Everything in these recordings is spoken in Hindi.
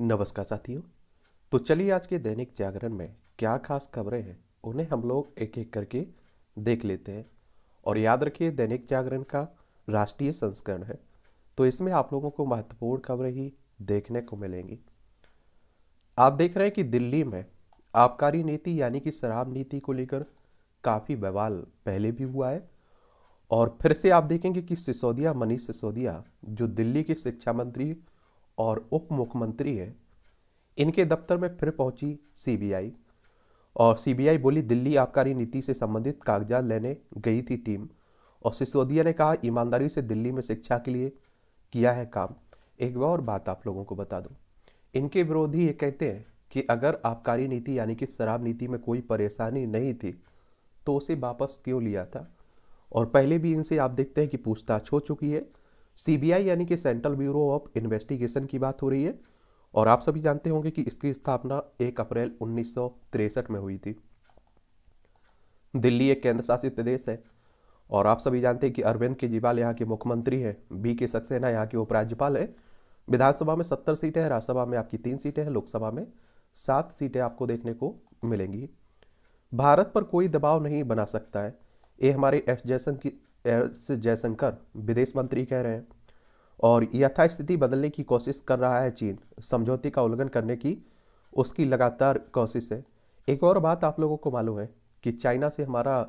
नमस्कार साथियों। तो चलिए आज के दैनिक जागरण में क्या खास खबरें हैं उन्हें हम लोग एक एक करके देख लेते हैं। और याद रखिए दैनिक जागरण का राष्ट्रीय संस्करण है, तो इसमें आप लोगों को महत्वपूर्ण खबरें ही देखने को मिलेंगी। आप देख रहे हैं कि दिल्ली में आबकारी नीति यानी कि शराब नीति को लेकर काफ़ी बवाल पहले भी हुआ है। और फिर से आप देखेंगे कि सिसोदिया, मनीष सिसोदिया, जो दिल्ली के शिक्षा मंत्री और उप मुख्यमंत्री हैं, इनके दफ्तर में फिर पहुंची सीबीआई। और सीबीआई बोली दिल्ली आबकारी नीति से संबंधित कागजात लेने गई थी टीम। और सिसोदिया ने कहा ईमानदारी से दिल्ली में शिक्षा के लिए किया है काम। एक और बात आप लोगों को बता दूं, इनके विरोधी ये कहते हैं कि अगर आबकारी नीति यानी कि शराब नीति में कोई परेशानी नहीं थी तो उसे वापस क्यों लिया था। और पहले भी इनसे आप देखते हैं कि पूछताछ हो चुकी है। सीबीआई यानी कि सेंट्रल ब्यूरो ऑफ इन्वेस्टिगेशन की बात हो रही है। और आप सभी जानते होंगे कि इसकी स्थापना 1 अप्रैल 1963 में हुई थी। दिल्ली एक केंद्र शासित प्रदेश है। और आप सभी जानते हैं कि अरविंद केजरीवाल यहाँ के मुख्यमंत्री हैं, बी के सक्सेना यहाँ के उपराज्यपाल है। विधानसभा में 70 सीटें हैं, राज्यसभा में आपकी 3 सीटें हैं, लोकसभा में 7 सीटें आपको देखने को मिलेंगी। भारत पर कोई दबाव नहीं बना सकता है, ये हमारे एस जयशंकर विदेश मंत्री कह रहे हैं। और यथास्थिति बदलने की कोशिश कर रहा है चीन, समझौते का उल्लंघन करने की उसकी लगातार कोशिश है। एक और बात आप लोगों को मालूम है कि चाइना से हमारा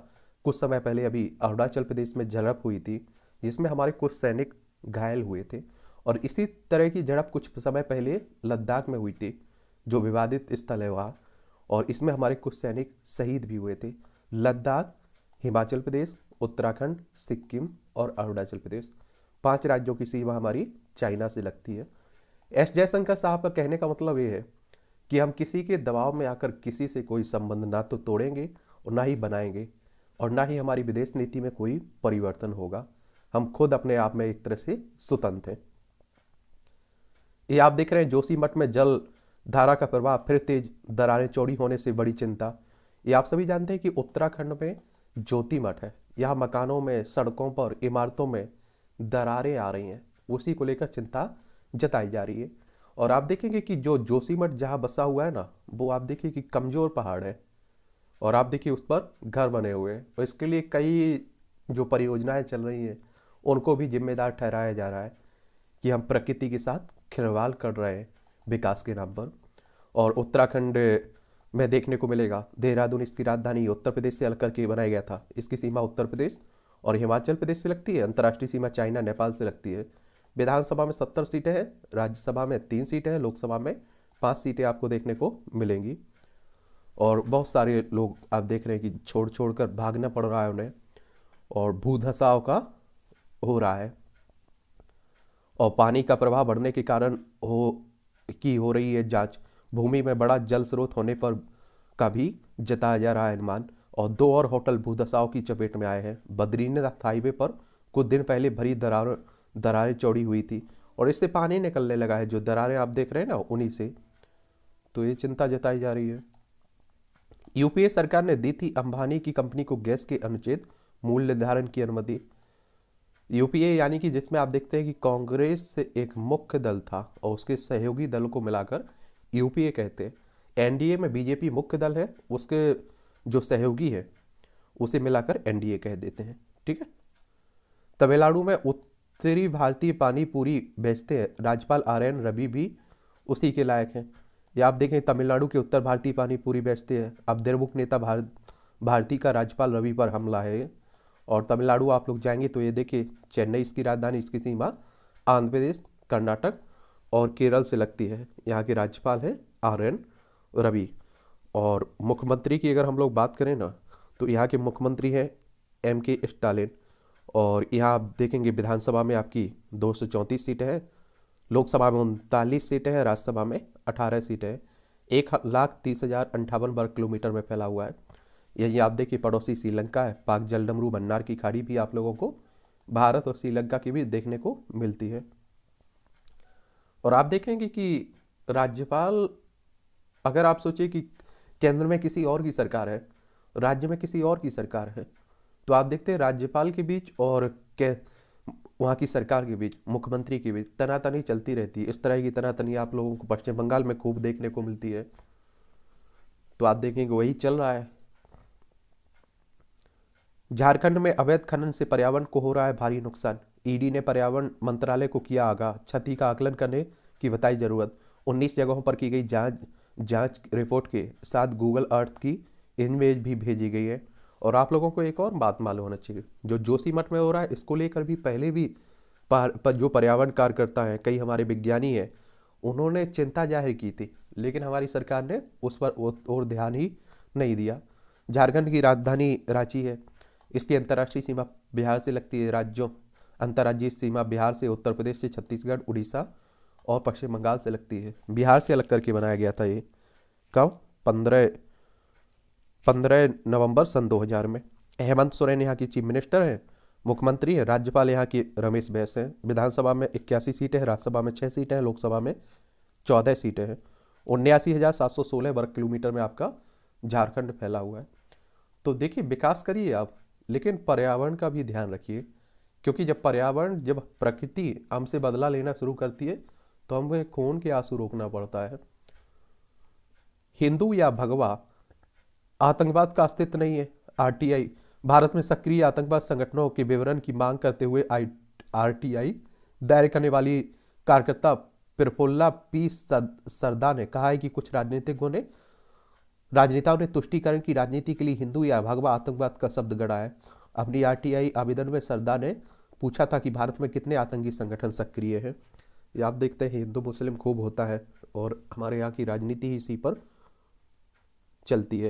कुछ समय पहले अभी अरुणाचल प्रदेश में झड़प हुई थी, जिसमें हमारे कुछ सैनिक घायल हुए थे। और इसी तरह की झड़प कुछ समय पहले लद्दाख में हुई थी, जो विवादित स्थल है वहाँ। और इसमें हमारे कुछ सैनिक शहीद भी हुए थे। लद्दाख, हिमाचल प्रदेश, उत्तराखंड, सिक्किम और अरुणाचल प्रदेश, 5 राज्यों की सीमा हमारी चाइना से लगती है। एस जयशंकर साहब का कहने का मतलब ये है कि हम किसी के दबाव में आकर किसी से कोई संबंध ना तो तोड़ेंगे और ना ही बनाएंगे, और ना ही हमारी विदेश नीति में कोई परिवर्तन होगा। हम खुद अपने आप में एक तरह से स्वतंत्र हैं। ये आप देख रहे हैं जोशीमठ में जल धारा का प्रवाह फिर तेज, दरारें चौड़ी होने से बड़ी चिंता। ये आप सभी जानते हैं कि उत्तराखंड में ज्योतिमठ है, यहाँ मकानों में, सड़कों पर, इमारतों में दरारें आ रही हैं, उसी को लेकर चिंता जताई जा रही है। और आप देखेंगे कि जो जोशीमठ जहाँ बसा हुआ है ना, वो आप देखिए कि कमजोर पहाड़ है। और आप देखिए उस पर घर बने हुए हैं, और इसके लिए कई जो परियोजनाएं चल रही हैं उनको भी जिम्मेदार ठहराया जा रहा है कि हम प्रकृति के साथ खिलवाड़ कर रहे हैं विकास के नाम पर। और उत्तराखंड में देखने को मिलेगा देहरादून, इसकी राजधानी उत्तर प्रदेश से अलग करके बनाया गया था। इसकी सीमा उत्तर प्रदेश और हिमाचल प्रदेश से लगती है, अंतर्राष्ट्रीय सीमा चाइना, नेपाल से लगती है। विधानसभा में 70 सीटें हैं, राज्यसभा में 3 सीटें हैं, लोकसभा में 5 सीटें आपको देखने को मिलेंगी। और बहुत सारे लोग आप देख रहे हैं कि छोड़ छोड़ कर भागना पड़ रहा है उन्हें, और भू धसाव का हो रहा है। और पानी का प्रवाह बढ़ने के कारण हो रही है जांच। भूमि में बड़ा जल स्रोत होने पर का भी जताया जा रहा है अनुमान। और 2 और होटल भूधसाव की चपेट में आए हैं। बद्रीनाथ हाईवे पर कुछ दिन पहले भरी दरारें चौड़ी हुई थी, और इससे पानी निकलने लगा है। जो दरारें आप देख रहे हैं ना, उन्हीं से तो ये चिंता जताई जा रही है। यूपीए सरकार ने दी थी अंबानी की कंपनी को गैस के अनुचित मूल्य निर्धारण की अनुमति। यूपीए यानी कि जिसमें आप देखते हैं कि कांग्रेस से एक मुख्य दल था और उसके सहयोगी दल को मिलाकर यूपीए कहते हैं। एनडीए में बीजेपी मुख्य दल है, उसके जो सहयोगी है उसे मिलाकर एनडीए कह देते हैं। ठीक है। तमिलनाडु में उत्तरी भारतीय पानी पूरी बेचते हैं, राज्यपाल RN रवि भी उसी के लायक हैं। या आप देखें तमिलनाडु के उत्तर भारतीय पानी पूरी बेचते हैं। अब द्रमुक नेता भारती का राज्यपाल रवि पर हमला है। और तमिलनाडु आप लोग जाएंगे तो ये देखिए चेन्नई इसकी राजधानी, इसकी सीमा आंध्र प्रदेश, कर्नाटक और केरल से लगती है। यहाँ के राज्यपाल हैं RN रवि। और मुख्यमंत्री की अगर हम लोग बात करें ना, तो यहाँ के मुख्यमंत्री हैं MK स्टालिन। और यहाँ आप देखेंगे विधानसभा में आपकी 234 सीटें हैं, लोकसभा में 39 सीटें हैं, राज्यसभा में 18 सीटें हैं। 1,30,58 वर्ग किलोमीटर में फैला हुआ है। यही आप देखिए पड़ोसी श्रीलंका है, पाक जलडमरू मन्नार की खाड़ी भी आप लोगों को भारत और श्रीलंका की भी देखने को मिलती है। और आप देखेंगे कि राज्यपाल, अगर आप सोचिए कि केंद्र में किसी और की सरकार है, राज्य में किसी और की सरकार है, तो आप देखते हैं राज्यपाल के बीच और वहाँ की सरकार के बीच, मुख्यमंत्री के बीच तनातनी चलती रहती है। इस तरह की तनातनी आप लोगों को पश्चिम बंगाल में खूब देखने को मिलती है। तो आप देखेंगे वही चल रहा है। झारखंड में अवैध खनन से पर्यावरण को हो रहा है भारी नुकसान। ईडी ने पर्यावरण मंत्रालय को किया आगाह, क्षति का आकलन करने की बताई जरूरत। 19 जगहों पर की गई जांच रिपोर्ट के साथ गूगल अर्थ की इमेज भी भेजी गई है। और आप लोगों को एक और बात मालूम होना चाहिए, जो जोशीमठ में हो रहा है इसको लेकर भी पहले भी जो पर्यावरण कार्यकर्ता हैं, कई हमारे विज्ञानी हैं, उन्होंने चिंता जाहिर की थी, लेकिन हमारी सरकार ने उस पर और ध्यान ही नहीं दिया। झारखंड की राजधानी रांची है, इसकी अंतर्राष्ट्रीय सीमा बिहार से लगती है। राज्यों अंतर्राज्यीय सीमा बिहार से, उत्तर प्रदेश से, छत्तीसगढ़, उड़ीसा और पश्चिम बंगाल से लगती है। बिहार से अलग करके बनाया गया था ये। कब? 15 नवंबर सन 2000 में। हेमंत सोरेन यहाँ की चीफ मिनिस्टर हैं, मुख्यमंत्री है। राज्यपाल यहाँ की रमेश बैस हैं। विधानसभा में 81 सीटें हैं, राज्यसभा में 6 सीटें हैं, लोकसभा में 14 सीटें हैं। 79,716 वर्ग किलोमीटर में आपका झारखंड फैला हुआ है। तो देखिए, विकास करिए आप, लेकिन पर्यावरण का भी ध्यान रखिए, क्योंकि जब प्रकृति हमसे बदला लेना शुरू करती है तो हमें खून के आंसू रोकना पड़ता है। हिंदू या भगवा आतंकवाद का अस्तित्व नहीं है। आरटीआई भारत में सक्रिय आतंकवाद संगठनों के विवरण की मांग करते हुए आरटीआई दायर करने वाली कार्यकर्ता प्रफुल्ला पी सरदा ने कहा है कि कुछ राजनेताओं ने तुष्टीकरण की राजनीति के लिए हिंदू या भगवा आतंकवाद का शब्द गढ़ा है। अपनी आरटीआई आवेदन में सरदा ने पूछा था कि भारत में कितने आतंकी संगठन सक्रिय हैं। ये आप देखते हैं हिंदू मुस्लिम खूब होता है और हमारे यहाँ की राजनीति ही इसी पर चलती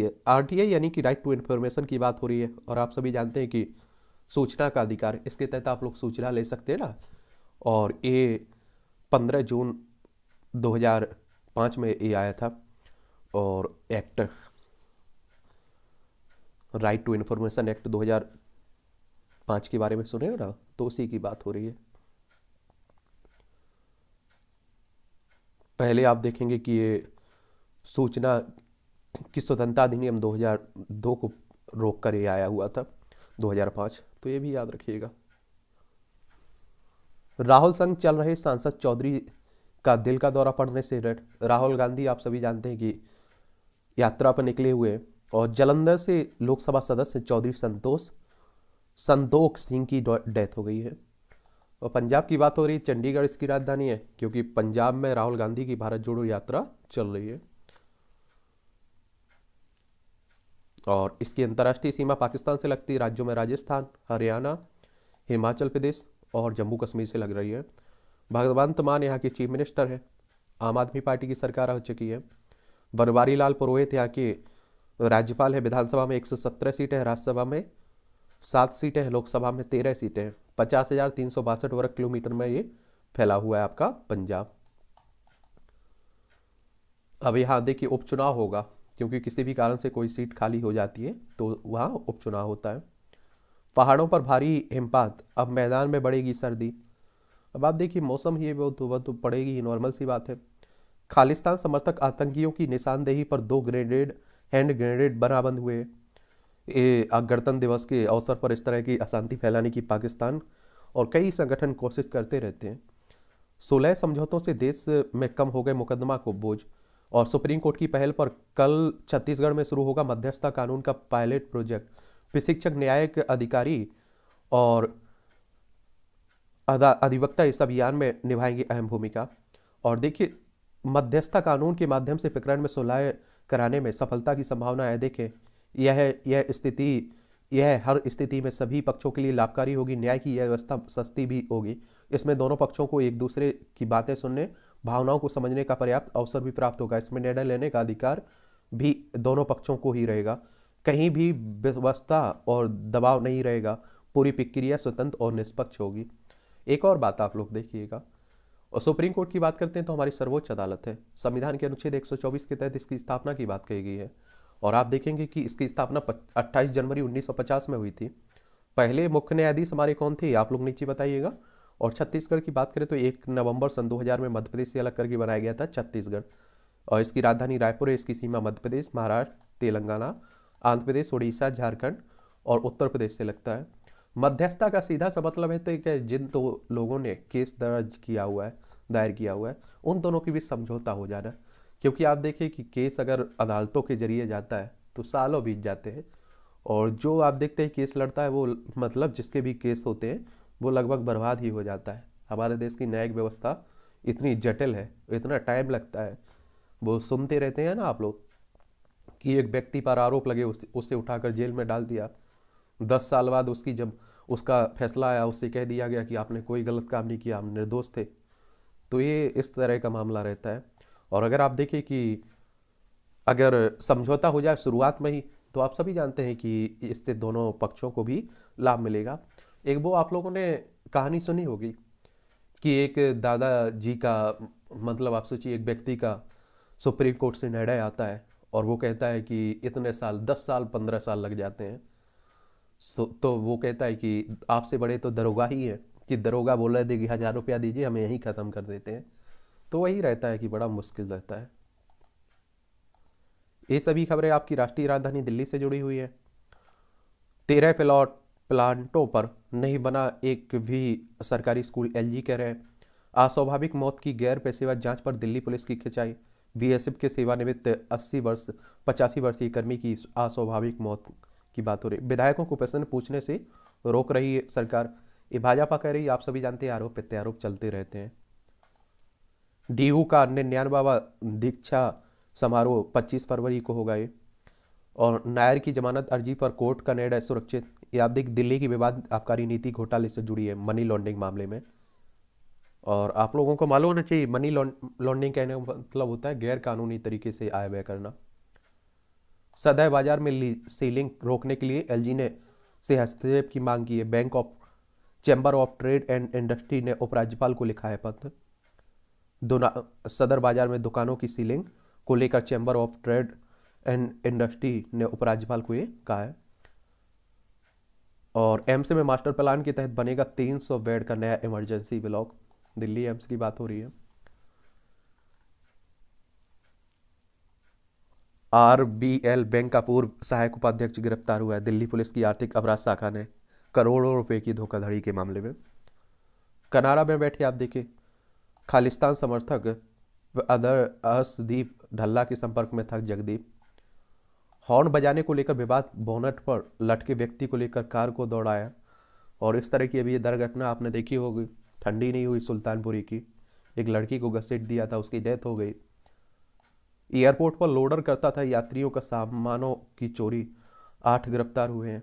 है, आरटीआई यानी कि राइट टू इन्फॉर्मेशन की बात हो रही है। और आप सभी जानते हैं कि सूचना का अधिकार, इसके तहत आप लोग सूचना ले सकते हैं ना। और ये 15 जून 2005 में ये आया था। और act right to information act 2005 के बारे में सुने हो ना, तो उसी की बात हो रही है। पहले आप देखेंगे कि ये सूचना की स्वतंत्रता अधिनियम 2002 को रोक कर ये आया हुआ था 2005, तो ये भी याद रखिएगा। राहुल संग चल रहे सांसद चौधरी का दिल का दौरा पड़ने से रेड। राहुल गांधी आप सभी जानते हैं कि यात्रा पर निकले हुए, और जालंधर से लोकसभा सदस्य चौधरी संतोख सिंह की डेथ हो गई है। और पंजाब की बात हो रही है, चंडीगढ़ इसकी राजधानी है, क्योंकि पंजाब में राहुल गांधी की भारत जोड़ो यात्रा चल रही है। और इसकी अंतर्राष्ट्रीय सीमा पाकिस्तान से लगती है। राज्यों में राजस्थान, हरियाणा, हिमाचल प्रदेश और जम्मू कश्मीर से लग रही है। भगवंत मान यहाँ के चीफ मिनिस्टर है। आम आदमी पार्टी की सरकार हो चुकी है। बनवारी लाल पुरोहित यहाँ के राज्यपाल है। विधानसभा में 117 सीटें हैं, राज्यसभा में 7 सीटें हैं, लोकसभा में 13 सीटें हैं। 50,362 वर्ग किलोमीटर में ये फैला हुआ है आपका पंजाब। अब यहाँ देखिए उपचुनाव होगा, क्योंकि किसी भी कारण से कोई सीट खाली हो जाती है तो वहाँ उपचुनाव होता है। पहाड़ों पर भारी हिमपात, अब मैदान में बढ़ेगी सर्दी। अब आप देखिए मौसम ही वो तो पड़ेगी ही, नॉर्मल सी बात है। खालिस्तान समर्थक आतंकियों की निशानदेही पर 2 हैंड ग्रेनेड बरामद हुए। गणतंत्र दिवस के अवसर पर इस तरह की अशांति फैलाने की पाकिस्तान और कई संगठन कोशिश करते रहते हैं। 16 समझौतों से देश में कम हो गए मुकदमा को बोझ। और सुप्रीम कोर्ट की पहल पर कल छत्तीसगढ़ में शुरू होगा मध्यस्थता कानून का पायलट प्रोजेक्ट। प्रशिक्षक, न्यायिक अधिकारी और अधिवक्ता इस अभियान में निभाएंगे अहम भूमिका। और देखिए मध्यस्थता कानून के माध्यम से प्रकरण में सुलह कराने में सफलता की संभावना है। देखें यह हर स्थिति में सभी पक्षों के लिए लाभकारी होगी। न्याय की यह व्यवस्था सस्ती भी होगी। इसमें दोनों पक्षों को एक दूसरे की बातें सुनने, भावनाओं को समझने का पर्याप्त अवसर भी प्राप्त होगा। इसमें निर्णय लेने का अधिकार भी दोनों पक्षों को ही रहेगा। कहीं भी व्यवस्था और दबाव नहीं रहेगा। पूरी प्रक्रिया स्वतंत्र और निष्पक्ष होगी। एक और बात आप लोग देखिएगा, और सुप्रीम कोर्ट की बात करते हैं तो हमारी सर्वोच्च अदालत है। संविधान के अनुच्छेद 124 के तहत इसकी स्थापना की बात कही गई है। और आप देखेंगे कि इसकी स्थापना 28 जनवरी 1950 में हुई थी। पहले मुख्य न्यायाधीश हमारे कौन थे, आप लोग नीचे बताइएगा। और छत्तीसगढ़ की बात करें तो 1 नवंबर सन 2000 में मध्य प्रदेश से अलग करके बनाया गया था छत्तीसगढ़। और इसकी राजधानी रायपुर है। इसकी सीमा मध्य प्रदेश, महाराष्ट्र, तेलंगाना, आंध्र प्रदेश, उड़ीसा, झारखंड और उत्तर प्रदेश से लगता है। मध्यस्थता का सीधा सा मतलब है तो कि जिन दो लोगों ने केस दर्ज किया हुआ है, दायर किया हुआ है, उन दोनों के बीच समझौता हो जाना। क्योंकि आप देखिए कि केस अगर अदालतों के जरिए जाता है तो सालों बीत जाते हैं, और जो आप देखते हैं केस लड़ता है वो, मतलब जिसके भी केस होते हैं वो लगभग बर्बाद ही हो जाता है। हमारे देश की न्यायिक व्यवस्था इतनी जटिल है, इतना टाइम लगता है। वो सुनते रहते हैं ना आप लोग कि एक व्यक्ति पर आरोप लगे, उसे उठाकर जेल में डाल दिया, 10 साल बाद उसकी जब उसका फैसला आया उससे कह दिया गया कि आपने कोई गलत काम नहीं किया, हम निर्दोष थे। तो ये इस तरह का मामला रहता है। और अगर आप देखें कि अगर समझौता हो जाए शुरुआत में ही, तो आप सभी जानते हैं कि इससे दोनों पक्षों को भी लाभ मिलेगा। एक वो आप लोगों ने कहानी सुनी होगी कि एक दादाजी का, मतलब आप सोचिए एक व्यक्ति का सुप्रीम कोर्ट से निर्णय आता है और वो कहता है कि इतने साल, 10 साल 15 साल लग जाते हैं। तो वो कहता है कि आपसे बड़े तो दरोगा ही है, कि दरोगा बोल रहे थे कि 1000 रुपया दीजिए हमें यहीं ख़त्म कर देते हैं। तो वही रहता है कि बड़ा मुश्किल रहता है। ये सभी खबरें आपकी राष्ट्रीय राजधानी दिल्ली से जुड़ी हुई है। 13 प्लांटों पर नहीं बना एक भी सरकारी स्कूल, एलजी कह रहे हैं। अस्वाभाविक मौत की गैर पेशेवर जांच पर दिल्ली पुलिस की खिंचाई। बीएसएफ के सेवानिवृत्त 85 वर्षीय कर्मी की अस्वाभाविक मौत की बात हो रही। विधायकों को प्रश्न पूछने से रोक रही है सरकार। ये भाजपा कह रही है, आप सभी जानते हैं आरोप प्रत्यारोप चलते रहते हैं। डीयू का 99वां दीक्षा समारोह 25 फरवरी को होगा ये। और नायर की जमानत अर्जी पर कोर्ट का निर्णय सुरक्षित। ये आप देख, दिल्ली की विवाद आबकारी नीति घोटाले से जुड़ी है, मनी लॉन्ड्रिंग मामले में। और आप लोगों को मालूम होना चाहिए मनी लॉन्ड्रिंग कहने का मतलब होता है गैर कानूनी तरीके से आय व्यय करना। सदैव बाजार में सीलिंग रोकने के लिए एलजी ने से हस्तक्षेप की मांग की है। Bank of chamber of trade and industry ने उपराज्यपाल को लिखा है पत्र। सदर बाजार में दुकानों की सीलिंग को लेकर chamber of trade and industry ने उपराज्यपाल को ये कहा है। और एम्स में मास्टर प्लान के तहत बनेगा 300 बेड का नया इमरजेंसी ब्लॉक। दिल्ली एम्स की बात हो रही है। आरबीएल बैंक का पूर्व सहायक उपाध्यक्ष गिरफ्तार हुआ है। दिल्ली पुलिस की आर्थिक अपराध शाखा ने करोड़ों रुपए की धोखाधड़ी के मामले में। कनाडा में बैठे आप देखिए, खालिस्तान समर्थक अदर अर्शदीप ढल्ला के संपर्क में था जगदीप। हॉर्न बजाने को लेकर विवाद, बोनट पर लटके व्यक्ति को लेकर कार को दौड़ाया। और इस तरह की अभी ये दुर्घटना आपने देखी होगी, ठंडी नहीं हुई सुल्तानपुरी की, एक लड़की को घसीट दिया था, उसकी डेथ हो गई। एयरपोर्ट पर लोडर करता था यात्रियों का सामानों की चोरी, 8 गिरफ्तार हुए हैं।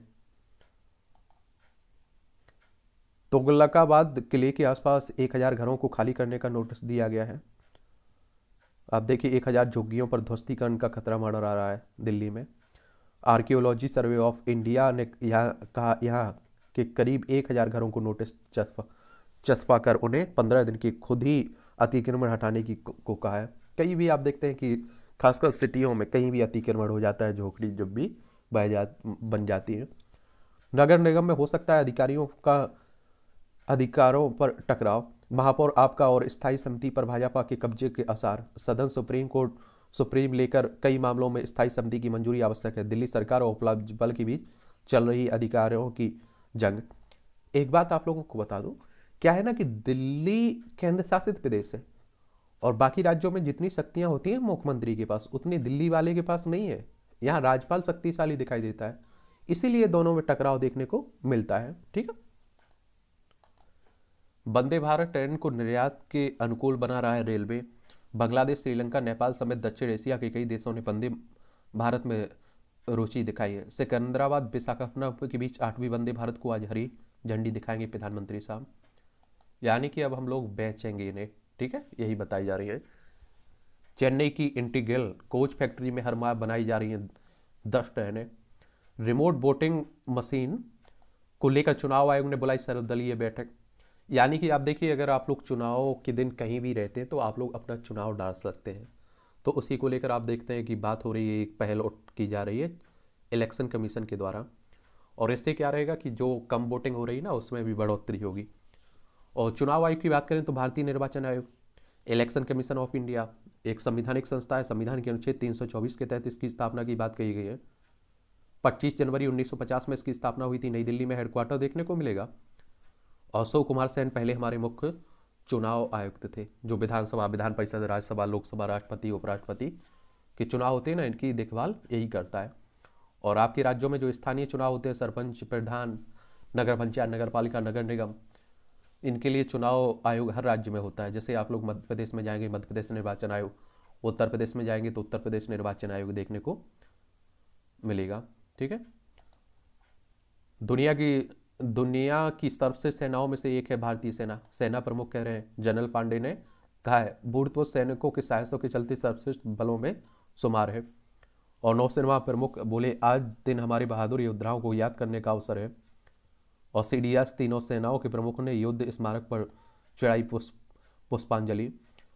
तुगलकाबाद किले के आसपास 1000 घरों को खाली करने का नोटिस दिया गया है। आप देखिए 1000 झुग्गियों पर ध्वस्तीकरण का खतरा मंडरा रहा है दिल्ली में। आर्कियोलॉजी सर्वे ऑफ इंडिया ने यहाँ के करीब 1000 घरों को नोटिस चस्पा कर उन्हें 15 दिन की खुद ही अतिक्रमण हटाने की को कहा है। कहीं भी आप देखते हैं कि खासकर सिटियों में कहीं भी अतिक्रमण हो जाता है, झोपड़ी जब भी बन जाती है। नगर निगम में हो सकता है अधिकारियों का अधिकारों पर टकराव। महापौर आपका और स्थायी समिति पर भाजपा के कब्जे के आसार। सदन सुप्रीम लेकर कई मामलों में स्थायी समिति की मंजूरी आवश्यक है। दिल्ली सरकार और उपराज्यपाल के बीच चल रही अधिकारियों की जंग। एक बात आप लोगों को बता दूं, क्या है ना कि दिल्ली केंद्र शासित प्रदेश है और बाकी राज्यों में जितनी शक्तियां होती हैं मुख्यमंत्री के पास, उतनी दिल्ली वाले के पास नहीं है। यहाँ राज्यपाल शक्तिशाली दिखाई देता है, इसीलिए दोनों में टकराव देखने को मिलता है। ठीक है। वंदे भारत ट्रेन को निर्यात के अनुकूल बना रहा है रेलवे। बांग्लादेश, श्रीलंका, नेपाल समेत दक्षिण एशिया के कई देशों ने वंदे भारत में रुचि दिखाई है। सिकंदराबाद विशाखापट्टनम के बीच 8वीं वंदे भारत को आज हरी झंडी दिखाएंगे प्रधानमंत्री साहब। यानी कि अब हम लोग बेचेंगे इन्हें, ठीक है, यही बताई जा रही है। चेन्नई की इंटीग्रल कोच फैक्ट्री में हर माह बनाई जा रही हैं 10 ट्रेनें। रिमोट वोटिंग मशीन को लेकर चुनाव आयोग ने बुलाई सर्वदलीय बैठक। यानी कि आप देखिए, अगर आप लोग चुनाव के दिन कहीं भी रहते हैं तो आप लोग अपना चुनाव डाल सकते हैं। तो उसी को लेकर आप देखते हैं कि बात हो रही है, एक पहल की जा रही है इलेक्शन कमीशन के द्वारा। और इससे क्या रहेगा कि जो कम वोटिंग हो रही है ना, उसमें भी बढ़ोतरी होगी। और चुनाव आयोग की बात करें तो भारतीय निर्वाचन आयोग, इलेक्शन कमीशन ऑफ इंडिया एक संवैधानिक संस्था है। संविधान के अनुच्छेद 324 के तहत इसकी स्थापना की बात कही गई है। 25 जनवरी 1950 में इसकी स्थापना हुई थी। नई दिल्ली में हेडक्वार्टर देखने को मिलेगा। अशोक कुमार सेन पहले हमारे मुख्य चुनाव आयुक्त थे, जो विधानसभा, विधान परिषद, राज्यसभा, लोकसभा, राष्ट्रपति, उपराष्ट्रपति के चुनाव होते हैं ना, इनकी देखभाल यही करता है। और आपके राज्यों में जो स्थानीय चुनाव होते हैं, सरपंच, प्रधान, नगर पंचायत, नगर पालिका, नगर निगम, इनके लिए चुनाव आयोग हर राज्य में होता है। जैसे आप लोग मध्य प्रदेश में जाएंगे, मध्य प्रदेश निर्वाचन आयोग, उत्तर प्रदेश में जाएंगे तो उत्तर प्रदेश निर्वाचन आयोग देखने को मिलेगा। ठीक है। दुनिया की सर्वश्रेष्ठ सेनाओं में से एक है भारतीय सेना। सेना प्रमुख कह रहे हैं, जनरल पांडे ने कहा है, भूतपूर्व सैनिकों के साहसों के चलते सर्वश्रेष्ठ बलों में शुमार है। और नौसेना प्रमुख बोले, आज दिन हमारे बहादुर योद्धाओं को याद करने का अवसर है। और सीडीएस तीनों सेनाओं के प्रमुख ने युद्ध स्मारक पर चढ़ाई पुष्पांजलि।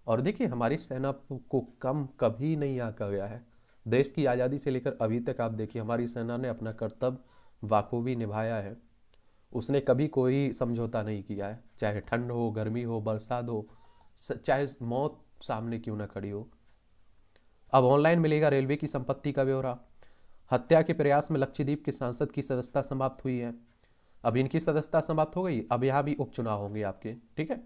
और देखिए, हमारी सेना को कम कभी नहीं आंका गया है। देश की आज़ादी से लेकर अभी तक आप देखिए, हमारी सेना ने अपना कर्तव्य बखूबी निभाया है। उसने कभी कोई समझौता नहीं किया है, चाहे ठंड हो, गर्मी हो, बरसात हो, चाहे मौत सामने क्यों ना खड़ी हो। अब ऑनलाइन मिलेगा रेलवे की संपत्ति का ब्यौरा। हत्या के प्रयास में लक्षद्वीप के सांसद की सदस्यता समाप्त हुई है। अब इनकी सदस्यता समाप्त हो गई, अब यहाँ भी उपचुनाव होंगे आपके। ठीक है।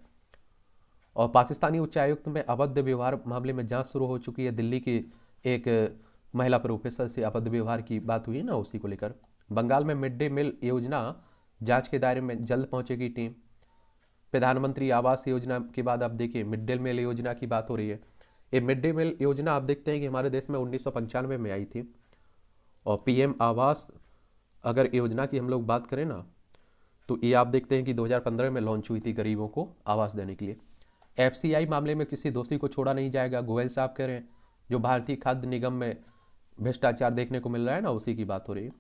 और पाकिस्तानी उच्चायुक्त में अभद्र व्यवहार मामले में जांच शुरू हो चुकी है। दिल्ली की एक महिला प्रोफेसर से अभद्र व्यवहार की बात हुई ना, उसी को लेकर। बंगाल में मिड डे मील योजना जांच के दायरे में जल्द पहुंचेगी टीम। प्रधानमंत्री आवास योजना के बाद आप देखिए मिड डे मील योजना की बात हो रही है। ये मिड डे मील योजना आप देखते हैं कि हमारे देश में 1995 में आई थी। और पीएम आवास अगर योजना की हम लोग बात करें ना, तो ये आप देखते हैं कि 2015 में लॉन्च हुई थी गरीबों को आवास देने के लिए। एफसीआई मामले में किसी दोषी को छोड़ा नहीं जाएगा, गोयल साहब कह रहे हैं। जो भारतीय खाद्य निगम में भ्रष्टाचार देखने को मिल रहा है ना, उसी की बात हो रही है।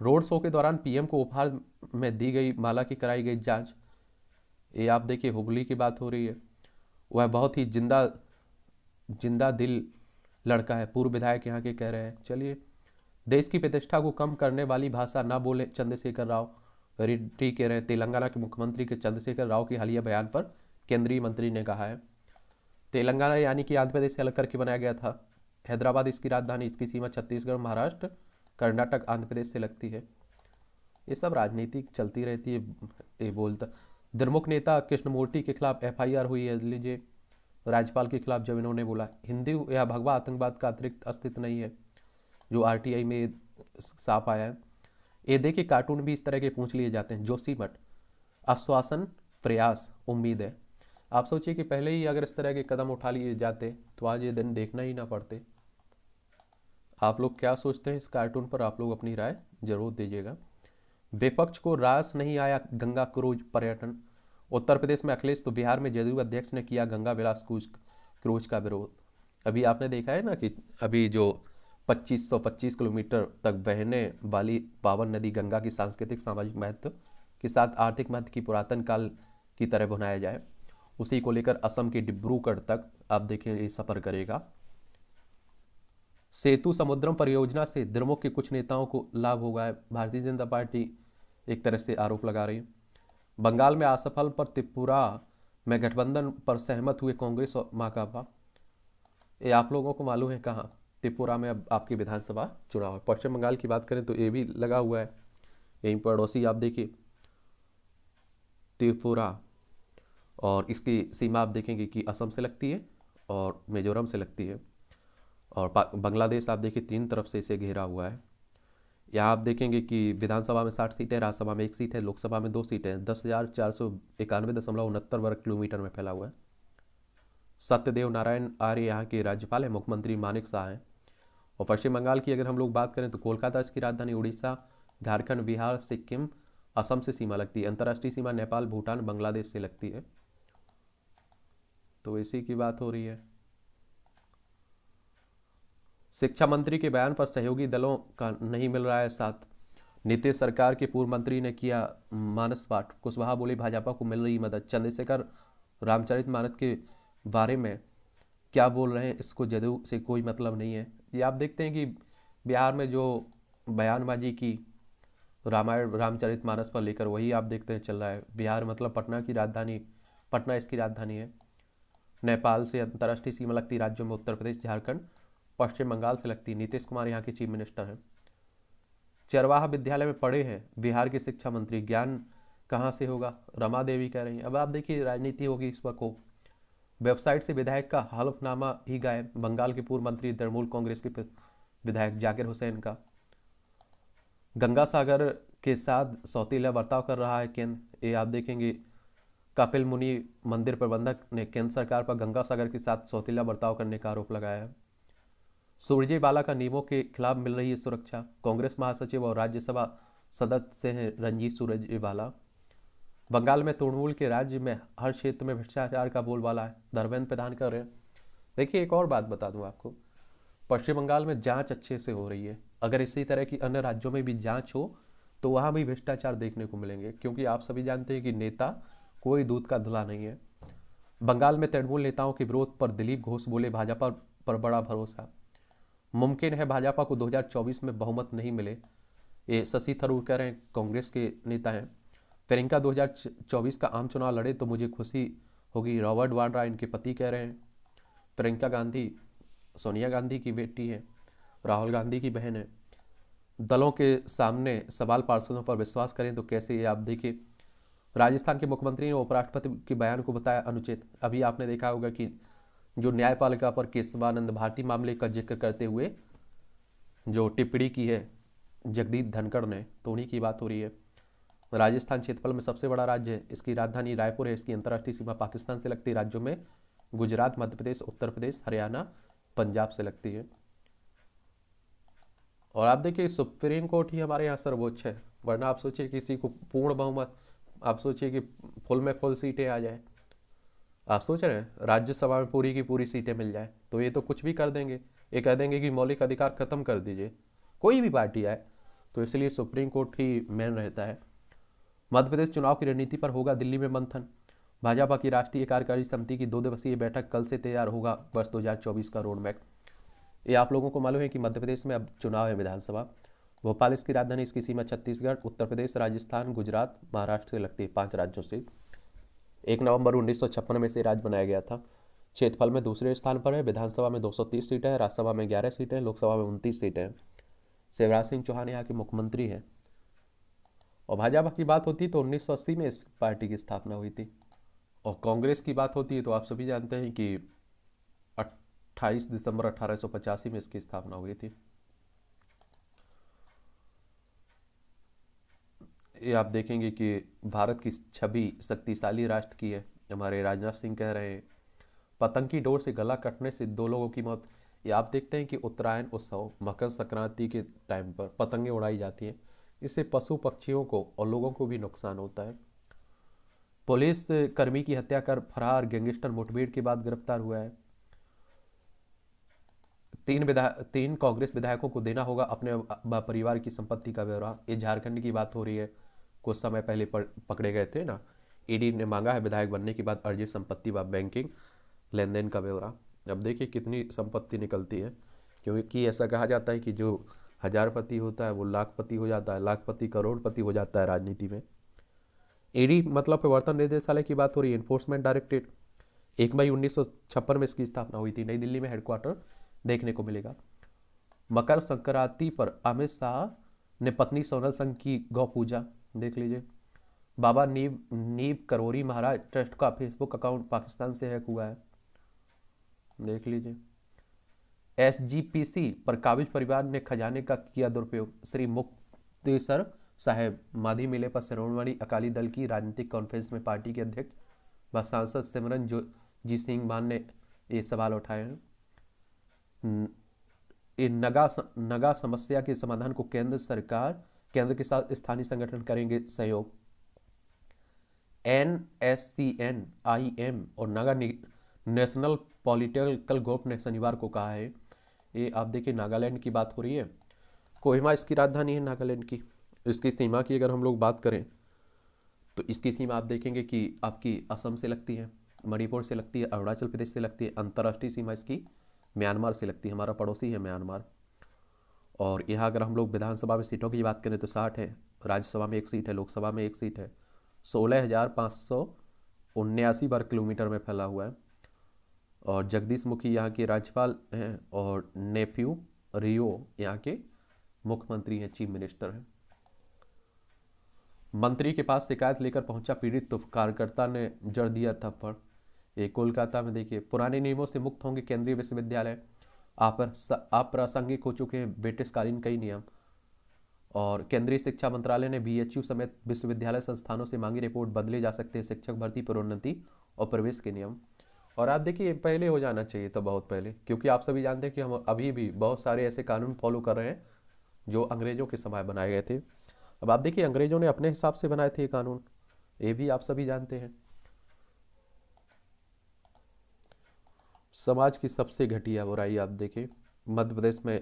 रोड शो के दौरान पीएम को उपहार में दी गई माला की कराई गई जांच, ये आप देखिए हुगली की बात हो रही है। वह बहुत ही जिंदा दिल लड़का है, पूर्व विधायक यहाँ के कह रहे हैं। चलिए, देश की प्रतिष्ठा को कम करने वाली भाषा ना बोले चंद्रशेखर राव, रेड्डी कह रहे हैं। तेलंगाना के मुख्यमंत्री के चंद्रशेखर राव के हालिया बयान पर केंद्रीय मंत्री ने कहा है, तेलंगाना यानी कि आंध्र प्रदेश से अलग करके बनाया गया था। हैदराबाद इसकी राजधानी, इसकी सीमा छत्तीसगढ़, महाराष्ट्र, कर्नाटक, आंध्र प्रदेश से लगती है। ये सब राजनीति चलती रहती है। ये बोलता द्रमुक नेता कृष्णमूर्ति के खिलाफ एफआईआर हुई है। लीजिए, राज्यपाल के खिलाफ जब इन्होंने बोला हिंदू या भगवा आतंकवाद का अतिरिक्त अस्तित्व नहीं है, जो आरटीआई में साफ आया है। ये देखिए, कार्टून भी इस तरह के पूछ लिए जाते हैं। जोशीमठ, आश्वासन, प्रयास, उम्मीद है। आप सोचिए कि पहले ही अगर इस तरह के कदम उठा लिए जाते तो आज ये दिन देखना ही ना पड़ते। आप लोग क्या सोचते हैं इस कार्टून पर? आप लोग अपनी राय जरूर दीजिएगा। विपक्ष को रास नहीं आया गंगा क्रूज पर्यटन। उत्तर प्रदेश में अखिलेश तो बिहार में जदयू अध्यक्ष ने किया गंगा विलास क्रूज का विरोध। अभी आपने देखा है ना कि अभी जो 2525 किलोमीटर तक बहने वाली पावन नदी गंगा की सांस्कृतिक सामाजिक महत्व के साथ आर्थिक महत्व की पुरातन काल की तरह बनाया जाए, उसी को लेकर असम के डिब्रूगढ़ तक आप देखें ये सफर करेगा। सेतु समुद्रम परियोजना से द्रमुक के कुछ नेताओं को लाभ होगा है, भारतीय जनता पार्टी एक तरह से आरोप लगा रही है। बंगाल में असफल पर त्रिपुरा में गठबंधन पर सहमत हुए कांग्रेस और माकपा। ये आप लोगों को मालूम है कहाँ? त्रिपुरा में अब आपकी विधानसभा चुनाव है। पश्चिम बंगाल की बात करें तो ये भी लगा हुआ है। यहीं पड़ोसी आप देखिए त्रिपुरा, और इसकी सीमा आप देखेंगे कि असम से लगती है और मिजोरम से लगती है। और बांग्लादेश आप देखिए 3 तरफ से इसे घेरा हुआ है। यहाँ आप देखेंगे कि विधानसभा में 60 सीटें, राज्यसभा में 1 सीट है, लोकसभा में 2 सीटें, 10,491.69 वर्ग किलोमीटर में फैला हुआ है। सत्यदेव नारायण आर्य यहाँ के राज्यपाल है, मुख्यमंत्री मानिक शाह हैं। और पश्चिम बंगाल की अगर हम लोग बात करें तो कोलकाता इसकी राजधानी, उड़ीसा, झारखंड, बिहार, सिक्किम, असम से सीमा लगती है। अंतर्राष्ट्रीय सीमा नेपाल, भूटान, बांग्लादेश से लगती है। तो इसी की बात हो रही है। शिक्षा मंत्री के बयान पर सहयोगी दलों का नहीं मिल रहा है साथ। नीतीश सरकार के पूर्व मंत्री ने किया मानस पाठ। कुशवाहा बोले भाजपा को मिल रही मदद। चंद्रशेखर रामचरितमानस के बारे में क्या बोल रहे हैं, इसको जदयू से कोई मतलब नहीं है। ये आप देखते हैं कि बिहार में जो बयानबाजी की रामायण रामचरितमानस पर लेकर, वही आप देखते हैं चल रहा है। बिहार मतलब पटना की राजधानी, पटना इसकी राजधानी है। नेपाल से अंतर्राष्ट्रीय सीमा लगती राज्यों में उत्तर प्रदेश, झारखंड, पश्चिम बंगाल से लगती। नीतीश कुमार यहाँ के चीफ मिनिस्टर हैं। चरवाहा विद्यालय में पढ़े हैं बिहार के शिक्षा मंत्री, ज्ञान कहाँ से होगा, रमा देवी कह रही हैं। अब आप देखिए राजनीति होगी इस वक्त हो। वेबसाइट से विधायक का हलफनामा ही गायब, बंगाल के पूर्व मंत्री तृणमूल कांग्रेस के विधायक जाकिर हुसैन का। गंगा सागर के साथ सौतीला बर्ताव कर रहा है केंद्र, ये आप देखेंगे। कपिल मुनि मंदिर प्रबंधक ने केंद्र सरकार पर गंगा सागर के साथ सौतीला बर्ताव करने का आरोप लगाया है। सुरजेवाला का नियमों के खिलाफ मिल रही है सुरक्षा, कांग्रेस महासचिव और राज्यसभा सदस्य हैं रंजीत सुरजेवाला। बंगाल में तृणमूल के राज्य में हर क्षेत्र में भ्रष्टाचार का बोलबाला है, धर्मेंद्र प्रधान कर रहे हैं। देखिए एक और बात बता दूं आपको, पश्चिम बंगाल में जांच अच्छे से हो रही है। अगर इसी तरह की अन्य राज्यों में भी जांच हो तो वहां भी भ्रष्टाचार देखने को मिलेंगे, क्योंकि आप सभी जानते हैं कि नेता कोई दूध का धुला नहीं है। बंगाल में तृणमूल नेताओं के विरोध पर दिलीप घोष बोले भाजपा पर बड़ा भरोसा, मुमकिन है भाजपा को 2024 में बहुमत नहीं मिले, ये शशि थरूर कह रहे हैं, कांग्रेस के नेता हैं। प्रियंका 2024 का आम चुनाव लड़े तो मुझे खुशी होगी, रॉबर्ट वाड्रा इनके पति कह रहे हैं। प्रियंका गांधी सोनिया गांधी की बेटी है, राहुल गांधी की बहन है। दलों के सामने सवाल पार्षदों पर विश्वास करें तो कैसे, ये आप देखिए। राजस्थान के मुख्यमंत्री ने उपराष्ट्रपति के बयान को बताया अनुचित। अभी आपने देखा होगा कि जो न्यायपालिका पर केशवानंद भारती मामले का जिक्र करते हुए जो टिप्पणी की है जगदीप धनखड़ ने, तो उन्हीं की बात हो रही है। राजस्थान क्षेत्रफल में सबसे बड़ा राज्य है, इसकी राजधानी रायपुर है, इसकी अंतर्राष्ट्रीय सीमा पाकिस्तान से लगती राज्यों में गुजरात, मध्य प्रदेश, उत्तर प्रदेश, हरियाणा, पंजाब से लगती है। और आप देखिए सुप्रीम कोर्ट ही हमारे यहाँ सर्वोच्च है, वरना आप सोचिए किसी को पूर्ण बहुमत, आप सोचिए कि फुल में फुल सीटें आ जाए, आप सोच रहे हैं राज्यसभा में पूरी की पूरी सीटें मिल जाए, तो ये तो कुछ भी कर देंगे। ये कह देंगे कि मौलिक अधिकार खत्म कर दीजिए, कोई भी पार्टी आए। तो इसलिए सुप्रीम कोर्ट ही मेन रहता है। मध्य प्रदेश चुनाव की रणनीति पर होगा दिल्ली में मंथन, भाजपा की राष्ट्रीय कार्यकारी समिति की 2 दिवसीय बैठक कल से तैयार होगा वर्ष 2024 का रोड मैप। ये आप लोगों को मालूम है कि मध्य प्रदेश में अब चुनाव है विधानसभा। भोपाल इसकी राजधानी, इसकी सीमा छत्तीसगढ़, उत्तर प्रदेश, राजस्थान, गुजरात, महाराष्ट्र से लगती है, 5 राज्यों से। 1 नवंबर 1956 में से राज्य बनाया गया था। क्षेत्रफल में दूसरे स्थान पर है, विधानसभा में 230 सीटें हैं, राज्यसभा में 11 सीटें, लोकसभा में 29 सीटें हैं। शिवराज सिंह चौहान यहाँ के मुख्यमंत्री हैं। और भाजपा की बात होती तो 1980 में इस पार्टी की स्थापना हुई थी। और कांग्रेस की बात होती है तो आप सभी जानते हैं कि 28 दिसंबर 1885 में इसकी स्थापना हुई थी। ये आप देखेंगे कि भारत की छवि शक्तिशाली राष्ट्र की है, हमारे राजनाथ सिंह कह रहे हैं। पतंग की डोर से गला कटने से 2 लोगों की मौत। ये आप देखते हैं कि उत्तरायण उत्सव, मकर संक्रांति के टाइम पर पतंगें उड़ाई जाती हैं, इससे पशु पक्षियों को और लोगों को भी नुकसान होता है। पुलिस कर्मी की हत्या कर फरार गैंगस्टर मुठभेड़ के बाद गिरफ्तार हुआ है। 3 कांग्रेस विधायकों को देना होगा अपने परिवार की संपत्ति का ब्यौरा। ये झारखंड की बात हो रही है, कुछ समय पहले पकड़े गए थे ना। ईडी ने मांगा है विधायक बनने के बाद अर्जित संपत्ति व बैंकिंग लेन देन का ब्यौरा। अब देखिए कितनी संपत्ति निकलती है, क्योंकि ऐसा कहा जाता है कि जो हजारपति होता है वो लाखपति हो जाता है, लाखपति करोड़पति हो जाता है राजनीति में। ईडी मतलब प्रवर्तन निदेशालय की बात हो रही है, एनफोर्समेंट डायरेक्टरेट। 1 मई 1956 में इसकी स्थापना हुई थी, नई दिल्ली में हेडक्वार्टर देखने को मिलेगा। मकर संक्रांति पर अमित शाह ने पत्नी सोनल संघ की गौ पूजा, देख लीजिए। बाबा नीब करोरी महाराज ट्रस्ट का फेसबुक अकाउंट पाकिस्तान से हैक हुआ है, देख लीजिए। एसजीपीसी पर काबिज परिवार ने खजाने का किया दुरुपयोग, श्री मुक्तेसर साहेब माधी मिले पर शिरोमणि अकाली दल की राजनीतिक कॉन्फ्रेंस में पार्टी के अध्यक्ष व सांसद सिमरनजीत सिंह मान ने ये सवाल उठाए हैं। नगा समस्या के समाधान को केंद्र के साथ स्थानीय संगठन करेंगे सहयोग। NSCN, IM और नागा नेशनल पॉलिटिकल ग्रुप ने शनिवार को कहा है, ये आप देखिए नागालैंड की बात हो रही है, कोहिमा इसकी राजधानी है नागालैंड की। इसकी सीमा की अगर हम लोग बात करें तो इसकी सीमा आप देखेंगे कि आपकी असम से लगती है, मणिपुर से लगती है, अरुणाचल प्रदेश से लगती है। अंतर्राष्ट्रीय सीमा इसकी म्यांमार से लगती है, हमारा पड़ोसी है म्यांमार। और यहाँ अगर हम लोग विधानसभा में सीटों की बात करें तो 60 है, राज्यसभा में 1 सीट है, लोकसभा में 1 सीट है। 16,579 वर्ग किलोमीटर में फैला हुआ है। और जगदीश मुखी यहाँ के राज्यपाल हैं और नेफ्यू रियो यहाँ के मुख्यमंत्री हैं, चीफ मिनिस्टर हैं। मंत्री के पास शिकायत लेकर पहुंचा पीड़ित तो कार्यकर्ता ने जड़ दिया थप्पड़। ये कोलकाता में देखिए, पुराने नियमों से मुक्त होंगे केंद्रीय विश्वविद्यालय, अप्रासंगिक हो चुके हैं ब्रिटिशकालीन कई नियम। और केंद्रीय शिक्षा मंत्रालय ने बीएचयू समेत विश्वविद्यालय संस्थानों से मांगी रिपोर्ट, बदले जा सकते हैं शिक्षक भर्ती, प्रोन्नति और प्रवेश के नियम। और आप देखिए, पहले हो जाना चाहिए था, बहुत पहले, क्योंकि आप सभी जानते हैं कि हम अभी भी बहुत सारे ऐसे कानून फॉलो कर रहे हैं जो अंग्रेजों के समय बनाए गए थे। अब आप देखिए, अंग्रेजों ने अपने हिसाब से बनाए थे ये कानून, ये भी आप सभी जानते हैं। समाज की सबसे घटिया बुराई आप देखिए, मध्य प्रदेश में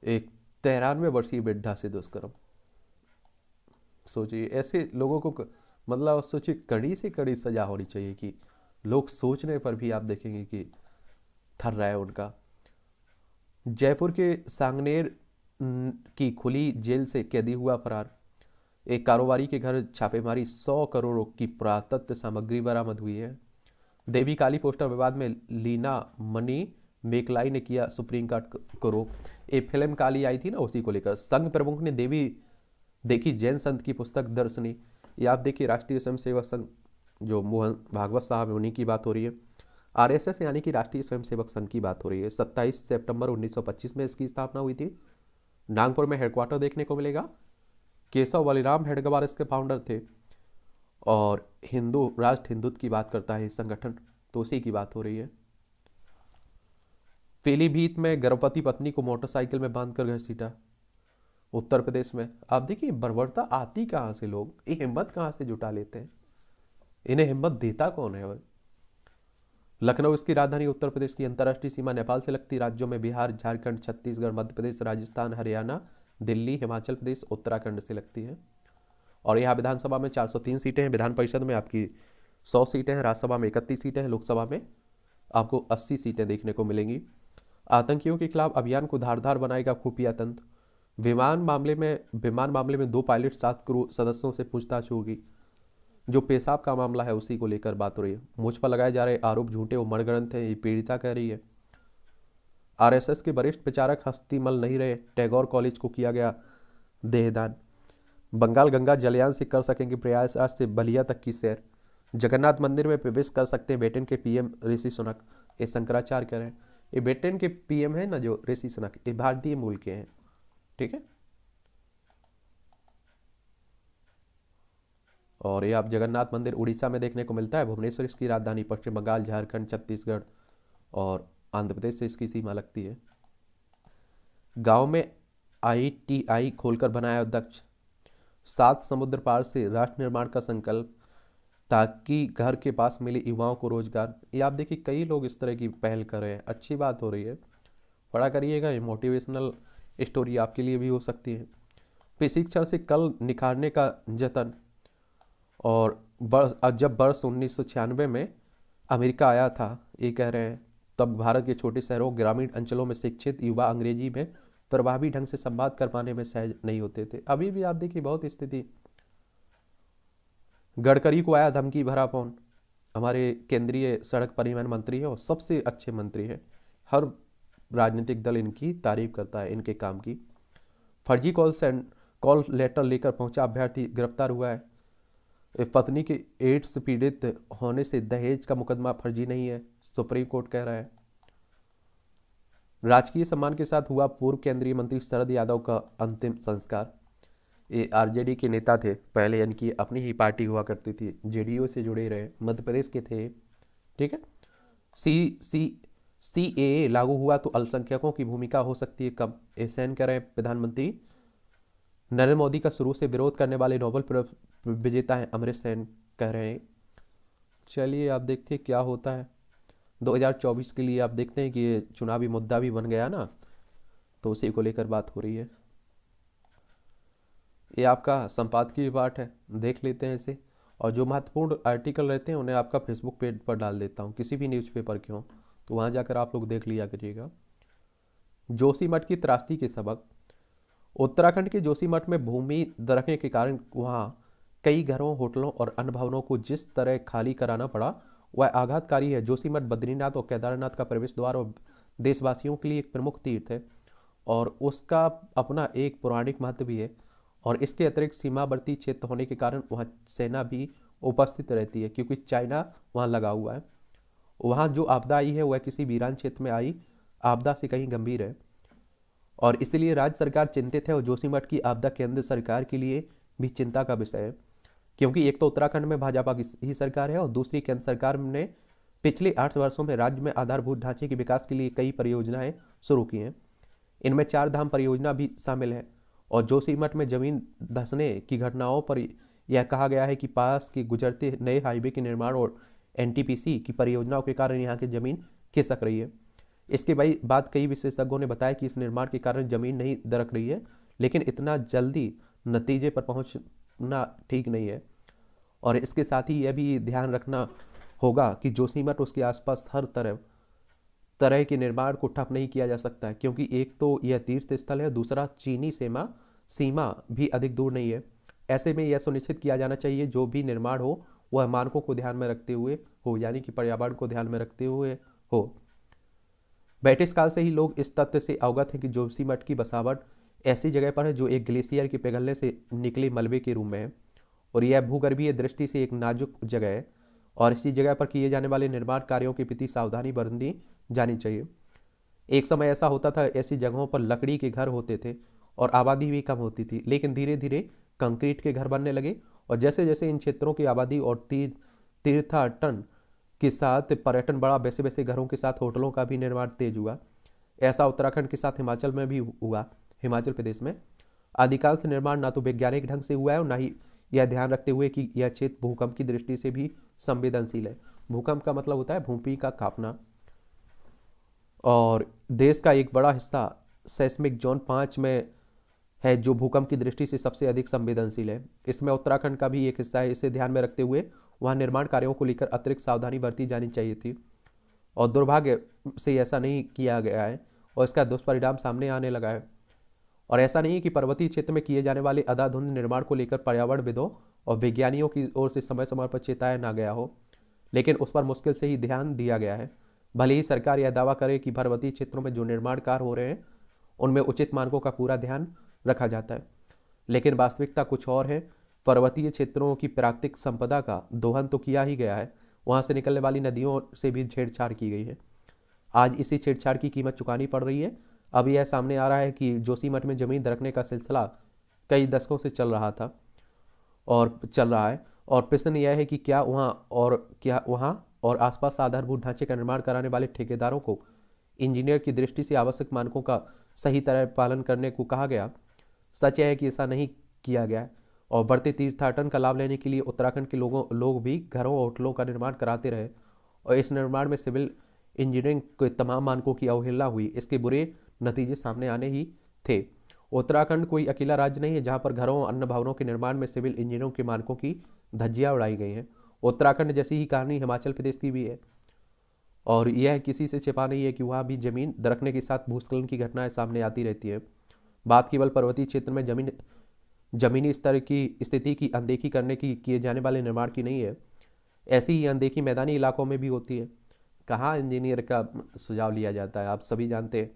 एक 93 वर्षीय वृद्धा से दुष्कर्म। सोचिए, ऐसे लोगों को मतलब सोचिए, कड़ी से कड़ी सजा होनी चाहिए कि लोग सोचने पर भी आप देखेंगे कि थर रहा है उनका। जयपुर के सांगनेर की खुली जेल से कैदी हुआ फरार। एक कारोबारी के घर छापेमारी, 100 करोड़ की पुरातत्व सामग्री बरामद हुई है। देवी काली पोस्टर विवाद में लीना मनी मेकलाई ने किया सुप्रीम कोर्ट को रोक। एक फिल्म काली आई थी ना, उसी को लेकर संघ प्रमुख ने देवी देखी जैन संत की पुस्तक दर्शनी। ये आप देखिए, राष्ट्रीय स्वयंसेवक संघ जो मोहन भागवत साहब है, उन्हीं की बात हो रही है। आरएसएस यानी कि राष्ट्रीय स्वयंसेवक संघ की बात हो रही है। 27 सितंबर 1925 में इसकी स्थापना हुई थी। नागपुर में हेडक्वार्टर देखने को मिलेगा। केशव बलिराम हेडगेवार इसके फाउंडर थे। और हिंदू राष्ट्र हिंदुत्व की बात करता है संगठन, तो उसी की बात हो रही है। पीलीभीत में गर्भवती पत्नी को मोटरसाइकिल में बांधकर घसीटा। उत्तर प्रदेश में आप देखिए, बर्बरता आती कहां से, लोग ये हिम्मत कहां से जुटा लेते हैं, इन्हें हिम्मत देता कौन है भाई। लखनऊ इसकी राजधानी, उत्तर प्रदेश की अंतर्राष्ट्रीय सीमा नेपाल से लगती राज्यों में बिहार, झारखंड, छत्तीसगढ़, मध्य प्रदेश, राजस्थान, हरियाणा, दिल्ली, हिमाचल प्रदेश, उत्तराखंड से लगती है। और यहाँ विधानसभा में 403 सीटें हैं, विधान परिषद में आपकी 100 सीटें हैं, राज्यसभा में 31 सीटें हैं, लोकसभा में आपको 80 सीटें देखने को मिलेंगी। आतंकियों के खिलाफ अभियान को धारदार बनाएगा खुफिया तंत्र। विमान मामले में 2 पायलट 7 क्रू सदस्यों से पूछताछ होगी। जो पेशाब का मामला है उसी को लेकर बात हो रही है। मुझ पर लगाए जा रहे आरोप झूठे व मनगढ़ंत हैं, ये पीड़िता कह रही है। आरएसएस के वरिष्ठ प्रचारक हस्तीमल नहीं रहे, टैगोर कॉलेज को किया गया देहदान। बंगाल गंगा जलयान से कर सकेंगे प्रयागराज से बलिया तक की सैर। जगन्नाथ मंदिर में प्रवेश कर सकते हैं ब्रिटेन के पीएम ऋषि सुनक, ये शंकराचार्य कह रहे हैं। ये ब्रिटेन के पीएम है ना जो ऋषि सुनक, ये भारतीय मूल के हैं, ठीक है। और ये आप जगन्नाथ मंदिर उड़ीसा में देखने को मिलता है। भुवनेश्वर इसकी राजधानी, पश्चिम बंगाल, झारखंड, छत्तीसगढ़ और आंध्र प्रदेश से इसकी सीमा लगती है। गांव में आईटीआई खोलकर बनाया अध्यक्ष। 7 समुद्र पार से राष्ट्र निर्माण का संकल्प, ताकि घर के पास मिले युवाओं को रोजगार। ये आप देखिए, कई लोग इस तरह की पहल कर रहे हैं, अच्छी बात हो रही है, पढ़ा करिएगा। ये मोटिवेशनल स्टोरी आपके लिए भी हो सकती है। प्रशिक्षण से कल निखारने का जतन। और जब वर्ष 1996 में अमेरिका आया था, ये कह रहे हैं, तब भारत के छोटे शहरों, ग्रामीण अंचलों में शिक्षित युवा अंग्रेजी में प्रभावी ढंग से संवाद कर पाने में सहज नहीं होते थे। अभी भी आप देखिए बहुत स्थिति। गडकरी को आया धमकी भरा फोन। हमारे केंद्रीय सड़क परिवहन मंत्री है और सबसे अच्छे मंत्री हैं, हर राजनीतिक दल इनकी तारीफ करता है, इनके काम की। फर्जी कॉल लेटर लेकर पहुंचा अभ्यर्थी गिरफ्तार हुआ है। पत्नी के एड्स पीड़ित होने से दहेज का मुकदमा फर्जी नहीं है, सुप्रीम कोर्ट कह रहा है। राजकीय सम्मान के साथ हुआ पूर्व केंद्रीय मंत्री शरद यादव का अंतिम संस्कार। ये आरजेडी के नेता थे पहले, इनकी अपनी ही पार्टी हुआ करती थी, जेडीयू से जुड़े रहे, मध्य प्रदेश के थे, ठीक है। सीएए लागू हुआ तो अल्पसंख्यकों की भूमिका हो सकती है कम, एहसान कह रहे हैं प्रधानमंत्री। नरेंद्र मोदी का शुरू से विरोध करने वाले नोबेल विजेता हैं अमरीश सेन, कह रहे हैं। चलिए आप देखते हैं क्या होता है 2024 के लिए। आप देखते हैं कि ये चुनावी मुद्दा भी बन गया ना, तो उसी को लेकर बात हो रही है। ये आपका संपादकीय पाठ है, देख लेते हैं इसे। और जो महत्वपूर्ण आर्टिकल रहते हैं उन्हें आपका फेसबुक पेज पर डाल देता हूँ, किसी भी न्यूज़पेपर के हों, तो वहाँ जाकर आप लोग देख लिया करिएगा। जोशीमठ की त्रासदी के सबक। उत्तराखंड के जोशीमठ में भूमि दरकने के कारण वहाँ कई घरों, होटलों और अन्य भवनों को जिस तरह खाली कराना पड़ा वह आघातकारी है। जोशीमठ बद्रीनाथ और केदारनाथ का प्रवेश द्वार और देशवासियों के लिए एक प्रमुख तीर्थ है। और उसका अपना एक पौराणिक महत्व भी है। और इसके अतिरिक्त सीमावर्ती क्षेत्र होने के कारण वहाँ सेना भी उपस्थित रहती है, क्योंकि चाइना वहाँ लगा हुआ है। वहाँ जो आपदा आई है वह किसी वीरान क्षेत्र में आई आपदा से कहीं गंभीर है, और इसलिए राज्य सरकार चिंतित है और जोशीमठ की आपदा केंद्र सरकार के लिए भी चिंता का विषय है। क्योंकि एक तो उत्तराखंड में भाजपा की ही सरकार है और दूसरी केंद्र सरकार ने पिछले 8 वर्षों में राज्य में आधारभूत ढांचे के विकास के लिए कई परियोजनाएं शुरू की हैं। इनमें 4 धाम परियोजना भी शामिल है। और जोशीमठ में जमीन धंसने की घटनाओं पर यह कहा गया है कि पास के गुजरते नए हाईवे के निर्माण और एनटीपीसी की परियोजनाओं के कारण यहाँ की जमीन खिसक रही है। इसके बाद कई विशेषज्ञों ने बताया कि इस निर्माण के कारण जमीन नहीं दरक रही है, लेकिन इतना जल्दी नतीजे पर पहुंचना ठीक नहीं है। और इसके साथ ही यह भी ध्यान रखना होगा कि जोशीमठ उसके आसपास हर तरह के निर्माण को ठप नहीं किया जा सकता है, क्योंकि एक तो यह तीर्थ स्थल है, दूसरा चीनी सीमा भी अधिक दूर नहीं है। ऐसे में यह सुनिश्चित किया जाना चाहिए जो भी निर्माण हो वह मानकों को ध्यान में रखते हुए हो, यानी कि पर्यावरण को ध्यान में रखते हुए हो। ब्रिटिश काल से ही लोग इस तथ्य से अवगत हैं कि जोशीमठ की बसावट ऐसी जगह पर है जो एक ग्लेशियर के पिघलने से निकले मलबे के रूप में है, और यह भूगर्भीय दृष्टि से एक नाजुक जगह है, और इसी जगह पर किए जाने वाले निर्माण कार्यों के प्रति सावधानी बरतनी जानी चाहिए। एक समय ऐसा होता था, ऐसी जगहों पर लकड़ी के घर होते थे और आबादी भी कम होती थी, लेकिन धीरे धीरे कंक्रीट के घर बनने लगे, और जैसे जैसे इन क्षेत्रों की आबादी और तीर्थाटन के साथ पर्यटन बढ़ा, वैसे वैसे घरों के साथ होटलों का भी निर्माण तेज हुआ। ऐसा उत्तराखंड के साथ हिमाचल में भी हुआ। हिमाचल प्रदेश में अधिकांश निर्माण ना तो वैज्ञानिक ढंग से हुआ है और ना ही यह ध्यान रखते हुए कि यह क्षेत्र भूकंप की दृष्टि से भी संवेदनशील है। भूकंप का मतलब होता है भूमि का कांपना। और देश का एक बड़ा हिस्सा सेस्मिक जोन 5 में है, जो भूकंप की दृष्टि से सबसे अधिक संवेदनशील है। इसमें उत्तराखंड का भी एक हिस्सा है। इसे ध्यान में रखते हुए वहाँ निर्माण कार्यों को लेकर अतिरिक्त सावधानी बरती जानी चाहिए थी, और दुर्भाग्य से ऐसा नहीं किया गया है और इसका दुष्परिणाम सामने आने लगा है। और ऐसा नहीं है कि पर्वतीय क्षेत्र में किए जाने वाले अंधाधुंध निर्माण को लेकर पर्यावरणविदों और विज्ञानियों की ओर से समय समय पर चेताया ना गया हो, लेकिन उस पर मुश्किल से ही ध्यान दिया गया है। भले ही सरकार यह दावा करे कि पर्वतीय क्षेत्रों में जो निर्माण कार्य हो रहे हैं उनमें उचित मानकों का पूरा ध्यान रखा जाता है, लेकिन वास्तविकता कुछ और है। पर्वतीय क्षेत्रों की प्राकृतिक संपदा का दोहन तो किया ही गया है, वहाँ से निकलने वाली नदियों से भी छेड़छाड़ की गई है। आज इसी छेड़छाड़ की कीमत चुकानी पड़ रही है। अब यह सामने आ रहा है कि जोशीमठ में जमीन दरकने का सिलसिला कई दशकों से चल रहा था और चल रहा है, और प्रश्न यह है कि क्या वहाँ और आसपास आधारभूत ढांचे का निर्माण कराने वाले ठेकेदारों को इंजीनियर की दृष्टि से आवश्यक मानकों का सही तरह पालन करने को कहा गया। सच यह है कि ऐसा नहीं किया गया, और बढ़ते तीर्थाटन का लाभ लेने के लिए उत्तराखंड के लोग भी घरों और होटलों का निर्माण कराते रहे, और इस निर्माण में सिविल इंजीनियरिंग के तमाम मानकों की अवहेलना हुई। इसके बुरे नतीजे सामने आने ही थे। उत्तराखंड कोई अकेला राज्य नहीं है जहां पर घरों और अन्य भवनों के निर्माण में सिविल इंजीनियरों के मानकों की धज्जियां उड़ाई गई हैं। उत्तराखंड जैसी ही कहानी हिमाचल प्रदेश की भी है, और यह किसी से छिपा नहीं है कि वहाँ भी जमीन दरकने के साथ भूस्खलन की घटनाएं सामने आती रहती है। बात केवल पर्वतीय क्षेत्र में जमीनी स्तर की स्थिति की अनदेखी करने की किए जाने वाले निर्माण की नहीं है, ऐसी ही अनदेखी मैदानी इलाकों में भी होती है। कहाँ इंजीनियर का सुझाव लिया जाता है, आप सभी जानते हैं।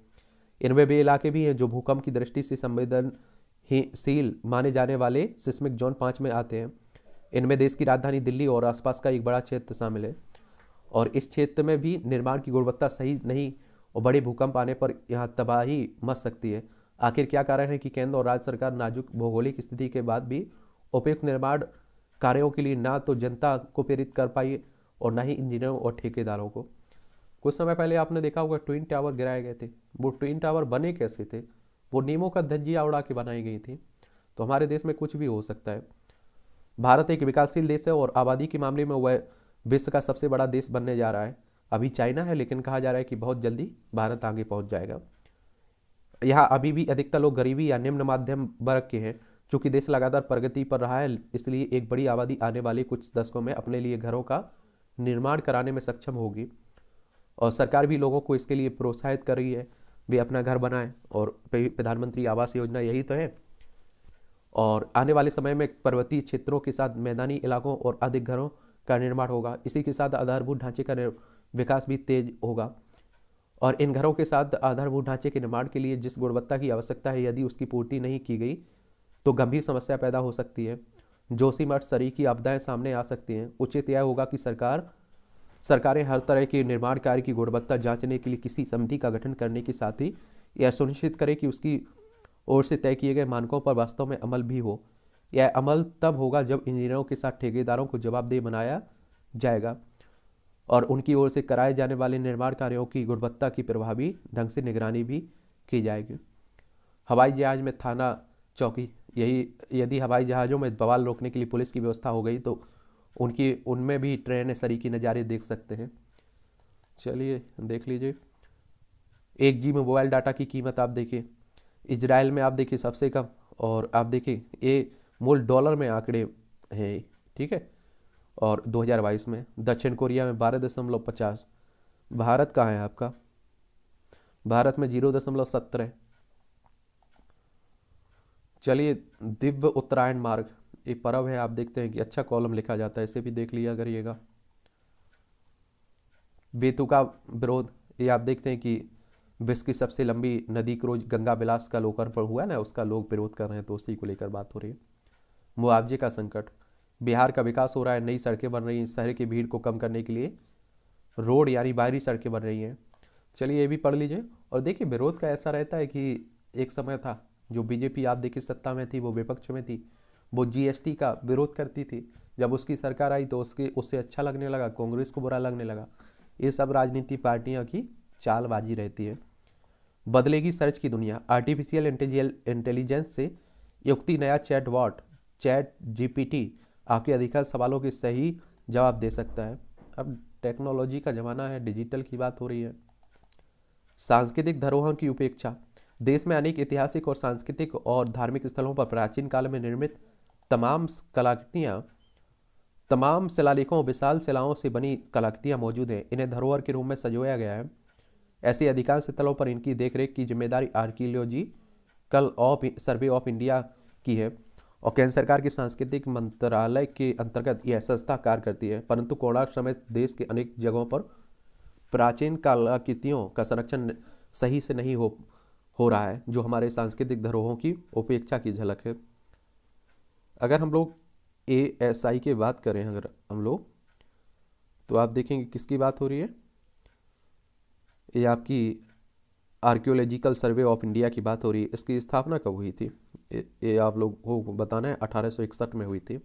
इनमें वे इलाके भी हैं जो भूकंप की दृष्टि से संवेदनशील माने जाने वाले सिस्मिक जोन 5 में आते हैं। इनमें देश की राजधानी दिल्ली और आसपास का एक बड़ा क्षेत्र शामिल है, और इस क्षेत्र में भी निर्माण की गुणवत्ता सही नहीं और बड़े भूकंप आने पर यहाँ तबाही मच सकती है। आखिर क्या कारण है कि केंद्र और राज्य सरकार नाजुक भौगोलिक स्थिति के बाद भी उपयुक्त निर्माण कार्यों के लिए ना तो जनता को प्रेरित कर पाई और ना ही इंजीनियरों और ठेकेदारों को। कुछ समय पहले आपने देखा होगा ट्विन टावर गिराए गए थे। वो ट्विन टावर बने कैसे थे? वो नीमों का धज्जियां उड़ा के बनाई गई थी। तो हमारे देश में कुछ भी हो सकता है। भारत एक विकासशील देश है और आबादी के मामले में वह विश्व का सबसे बड़ा देश बनने जा रहा है। अभी चाइना है, लेकिन कहा जा रहा है कि बहुत जल्दी भारत आगे पहुंच जाएगा। यहाँ अभी भी अधिकतर लोग गरीबी या निम्न मध्यम वर्ग के हैं। चूंकि देश लगातार प्रगति पर रहा है, इसलिए एक बड़ी आबादी आने वाले कुछ दशकों में अपने लिए घरों का निर्माण कराने में सक्षम होगी, और सरकार भी लोगों को इसके लिए प्रोत्साहित कर रही है वे अपना घर बनाएं, और प्रधानमंत्री आवास योजना यही तो है। और आने वाले समय में पर्वतीय क्षेत्रों के साथ मैदानी इलाकों और अधिक घरों का निर्माण होगा। इसी के साथ आधारभूत ढांचे का विकास भी तेज होगा, और इन घरों के साथ आधारभूत ढांचे के निर्माण के लिए जिस गुणवत्ता की आवश्यकता है, यदि उसकी पूर्ति नहीं की गई तो गंभीर समस्या पैदा हो सकती है। जोशीमठ सरीखी आपदाएं सामने आ सकती हैं। उचित यह होगा कि सरकारें हर तरह के निर्माण कार्य की गुणवत्ता जांचने के लिए किसी समिति का गठन करने के साथ ही यह सुनिश्चित करें कि उसकी ओर से तय किए गए मानकों पर वास्तव में अमल भी हो। यह अमल तब होगा जब इंजीनियरों के साथ ठेकेदारों को जवाबदेह बनाया जाएगा और उनकी ओर से कराए जाने वाले निर्माण कार्यों की गुणवत्ता की प्रभावी ढंग से निगरानी भी की जाएगी। हवाई जहाज में थाना चौकी, यही यदि हवाई जहाज़ों में बवाल रोकने के लिए पुलिस की व्यवस्था हो गई तो उनमें भी ट्रेन सरीकी नज़ारे देख सकते हैं। चलिए देख लीजिए। 1 GB मोबाइल डाटा की कीमत आप देखिए, इजराइल में आप देखिए सबसे कम, और आप देखिए ये मूल डॉलर में आंकड़े हैं, ठीक है। और 2022 में दक्षिण कोरिया में 12.50। भारत कहाँ है आपका? भारत में 0.17। चलिए, दिव्य उत्तरायण मार्ग ये पर्व है, आप देखते हैं कि अच्छा कॉलम लिखा जाता है, इसे भी देख लिया करिएगा। बेतुका विरोध, ये आप देखते हैं कि विश्व की सबसे लंबी नदी क्रूज गंगा विलास का लोकार्पण हुआ ना, उसका लोग विरोध कर रहे हैं, तो उसी को लेकर बात हो रही है। मुआवजे का संकट, बिहार का विकास हो रहा है, नई सड़कें बन रही हैं, शहर की भीड़ को कम करने के लिए रोड यानी बाहरी सड़कें बन रही हैं। चलिए ये भी पढ़ लीजिए। और देखिए विरोध का ऐसा रहता है कि एक समय था जो बीजेपी आप देखिए सत्ता में थी, वो विपक्ष में थी, वो जीएसटी का विरोध करती थी। जब उसकी सरकार आई तो उससे अच्छा लगने लगा, कांग्रेस को बुरा लगने लगा। ये सब राजनीति पार्टियों की चालबाजी रहती है। बदलेगी सर्च की दुनिया, आर्टिफिशियल इंटेलिजेंस से युक्ति नया चैट जीपीटी आपके अधिकांश सवालों के सही जवाब दे सकता है। अब टेक्नोलॉजी का ज़माना है, डिजिटल की बात हो रही है। सांस्कृतिक धरोहर की उपेक्षा, देश में अनेक ऐतिहासिक और सांस्कृतिक और धार्मिक स्थलों पर प्राचीन काल में निर्मित तमाम कलाकृतियाँ, तमाम शिलालेखों विशाल शिलाओं से बनी कलाकृतियाँ मौजूद हैं। इन्हें धरोहर के रूप में संजोया गया है। ऐसे अधिकांश स्थलों पर इनकी देखरेख की जिम्मेदारी आर्कियोलॉजिकल सर्वे ऑफ इंडिया की है और केंद्र सरकार के सांस्कृतिक मंत्रालय के अंतर्गत यह संस्था कार्य करती है। परंतु कोणार्क समेत देश के अनेक जगहों पर प्राचीन कलाकृतियों का संरक्षण सही से नहीं हो रहा है, जो हमारे सांस्कृतिक धरोहरों की उपेक्षा की झलक है। अगर हम लोग ASI की बात करें, अगर हम लोग, तो आप देखेंगे किसकी बात हो रही है, ये आपकी आर्कियोलॉजिकल सर्वे ऑफ इंडिया की बात हो रही है। इसकी स्थापना कब हुई थी ये आप लोग को बताना है। 1861 में हुई थी।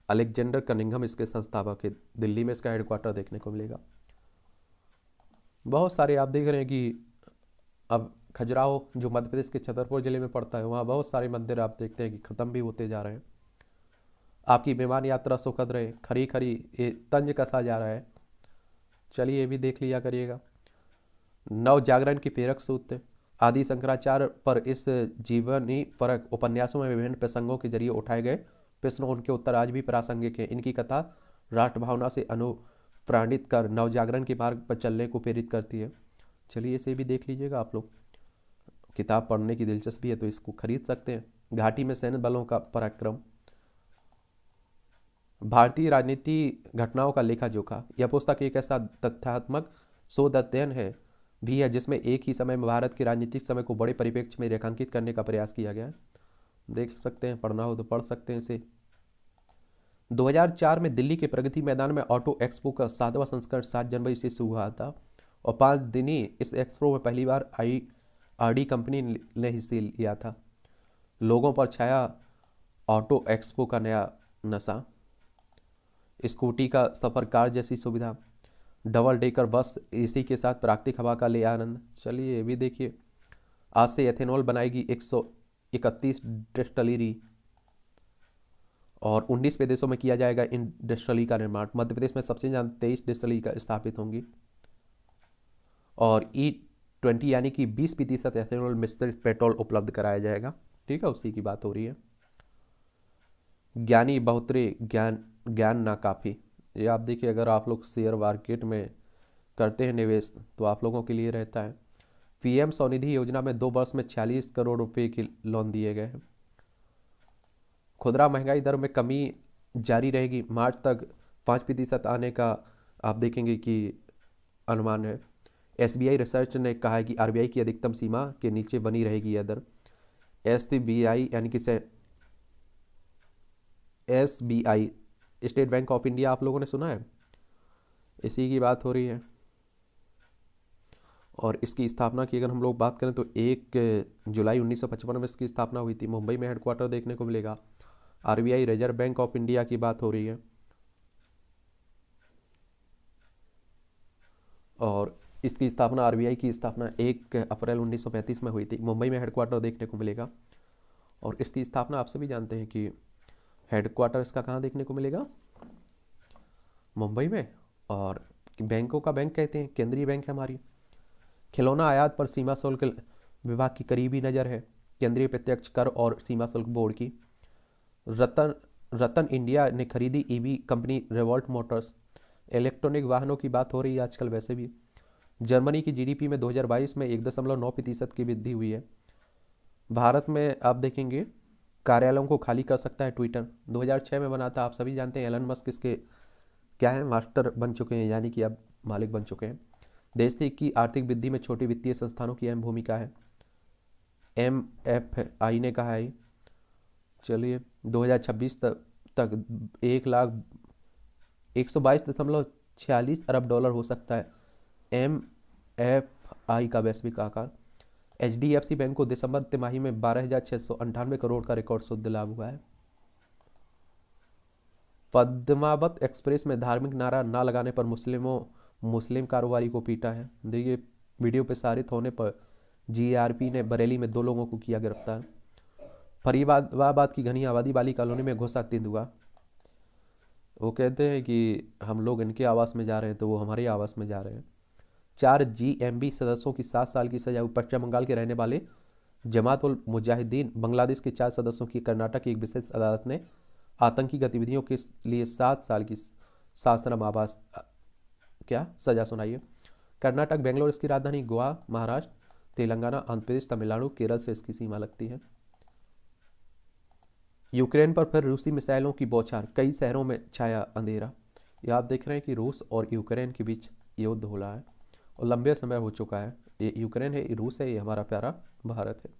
अलेक्जेंडर कनिंघम इसके संस्थापक है। दिल्ली में इसका हेडक्वार्टर देखने को मिलेगा। बहुत सारे आप देख रहे हैं कि अब खजुराहो जो मध्य प्रदेश के छतरपुर जिले में पड़ता है, वहाँ बहुत सारे मंदिर आप देखते हैं कि ख़त्म भी होते जा रहे हैं। आपकी विमान यात्रा सुखद रहे, खरी खरी ये तंज कसा जा रहा है। चलिए ये भी देख लिया करिएगा। नव जागरण की प्रेरक सूत्र, आदि शंकराचार्य पर इस जीवनी परक उपन्यासों में विभिन्न प्रसंगों के जरिए उठाए गए प्रश्नों, उनके उत्तर आज भी प्रासंगिक हैं। इनकी कथा राष्ट्र भावना से अनुप्राणित कर नव जागरण के मार्ग पर चलने को प्रेरित करती है। चलिए इसे भी देख लीजिएगा। आप लोग किताब पढ़ने की दिलचस्पी है तो इसको खरीद सकते हैं। घाटी में सैन्य बलों का पराक्रम, भारतीय राजनीति घटनाओं का लेखा जोखा, यह पुस्तक एक ऐसा तथ्यात्मक शोध अध्ययन है भी है जिसमें एक ही समय में भारत के राजनीतिक समय को बड़े परिप्रेक्ष्य में रेखांकित करने का प्रयास किया गया है। देख सकते हैं, पढ़ना हो तो पढ़ सकते हैं इसे। 2004 में दिल्ली के प्रगति मैदान में ऑटो एक्सपो का 7वां संस्करण 7 जनवरी से शुरू हुआ था और 5 दिन ही इस एक्सपो में पहली बार RD कंपनी ने हिस्से लिया था। लोगों पर छाया ऑटो एक्सपो का नया नशा, स्कूटी का सफर कार जैसी सुविधा, डबल डेकर बस AC के साथ प्राकृतिक हवा का ले आनंद। चलिए ये भी देखिए। आज से एथेनॉल बनाएगी 131 डिस्टलरी और 19 प्रदेशों में किया जाएगा इन डिस्टलरी का निर्माण। मध्य प्रदेश में सबसे ज़्यादा 23 डिस्टलरी का स्थापित होंगी और E20 यानी कि 20% एथेनॉल मिश्रित पेट्रोल उपलब्ध कराया जाएगा। ठीक है, उसी की बात हो रही है। ज्ञानी बहुतरे ज्ञान ना काफ़ी, ये आप देखिए। अगर आप लोग शेयर मार्केट में करते हैं निवेश तो आप लोगों के लिए रहता है। PM स्वनिधि योजना में 2 वर्ष में 46 करोड़ रुपए के लोन दिए गए हैं। खुदरा महंगाई दर में कमी जारी रहेगी, मार्च तक 5% आने का आप देखेंगे कि अनुमान है। एसबीआई रिसर्च ने कहा है कि आरबीआई की अधिकतम सीमा के नीचे बनी रहेगी यह दर। एसबीआई यानी कि SBI state bank of India आप लोगों ने सुना है, इसी की बात हो रही है। और इसकी स्थापना की अगर हम लोग बात करें तो 1 जुलाई 1955 में इसकी स्थापना हुई थी। मुंबई में हेडक्वार्टर देखने को मिलेगा। RBI reserve bank of India की बात हो रही है। और इसकी स्थापना, आरबीआई की स्थापना 1 अप्रैल 1935 में हुई थी। मुंबई में हेडक्वार्टर देखने को मिलेगा। और इसकी स्थापना आप सभी जानते हैं कि हेडक्वार्टर इसका कहाँ देखने को मिलेगा, मुंबई में। और बैंकों का बैंक कहते हैं, केंद्रीय बैंक है हमारी। खिलौना आयात पर सीमा शुल्क विभाग की करीबी नज़र है, केंद्रीय प्रत्यक्ष कर और सीमा शुल्क बोर्ड की। रतन इंडिया ने खरीदी EV company revolt Motors. Electronic वाहनों की बात हो रही है आजकल वैसे भी। जर्मनी की जीडीपी में 2022 में 1.9% की वृद्धि हुई है। भारत में आप देखेंगे कार्यालयों को खाली कर सकता है ट्विटर। 2006 में बना था, आप सभी जानते हैं। एलन मस्क इसके क्या है, मास्टर बन चुके हैं, यानी कि अब मालिक बन चुके हैं। देश की आर्थिक वृद्धि में छोटी वित्तीय संस्थानों की अहम भूमिका है, MFI ने कहा है। चलिए 2026 तक 122.46 अरब डॉलर हो सकता है MFI का वैश्विक आकार। HDFC बैंक को दिसंबर तिमाही में 12,698 करोड़ का रिकॉर्ड शुद्ध लाभ हुआ है। पद्मावत एक्सप्रेस में धार्मिक नारा ना लगाने पर मुस्लिम कारोबारी को पीटा है। देखिए वीडियो प्रसारित होने पर GRP ने बरेली में 2 लोगों को किया गिरफ्तार। फरीदाबाद की घनी आबादी वाली कॉलोनी में घुसा तेंदुआ। वो कहते हैं कि हम लोग इनके आवास में जा रहे हैं तो वो हमारे आवास में जा रहे हैं। 4 GMB सदस्यों की 7 साल की सजा। पश्चिम बंगाल के रहने वाले जमात उल मुजाहिदीन बांग्लादेश के 4 सदस्यों की कर्नाटक की एक विशेष अदालत ने आतंकी गतिविधियों के लिए 7 साल की साश्रम आवास सजा सुनाई है। कर्नाटक, बेंगलोर इसकी राजधानी, गोवा, महाराष्ट्र, तेलंगाना, आंध्र प्रदेश, तमिलनाडु, केरल से इसकी सीमा लगती है। यूक्रेन पर फिर रूसी मिसाइलों की बौछार, कई शहरों में छाया अंधेरा। ये आप देख रहे हैं कि रूस और यूक्रेन के बीच युद्ध हो रहा है और लंबे समय हो चुका है। ये यूक्रेन है, ये रूस है, ये हमारा प्यारा भारत है।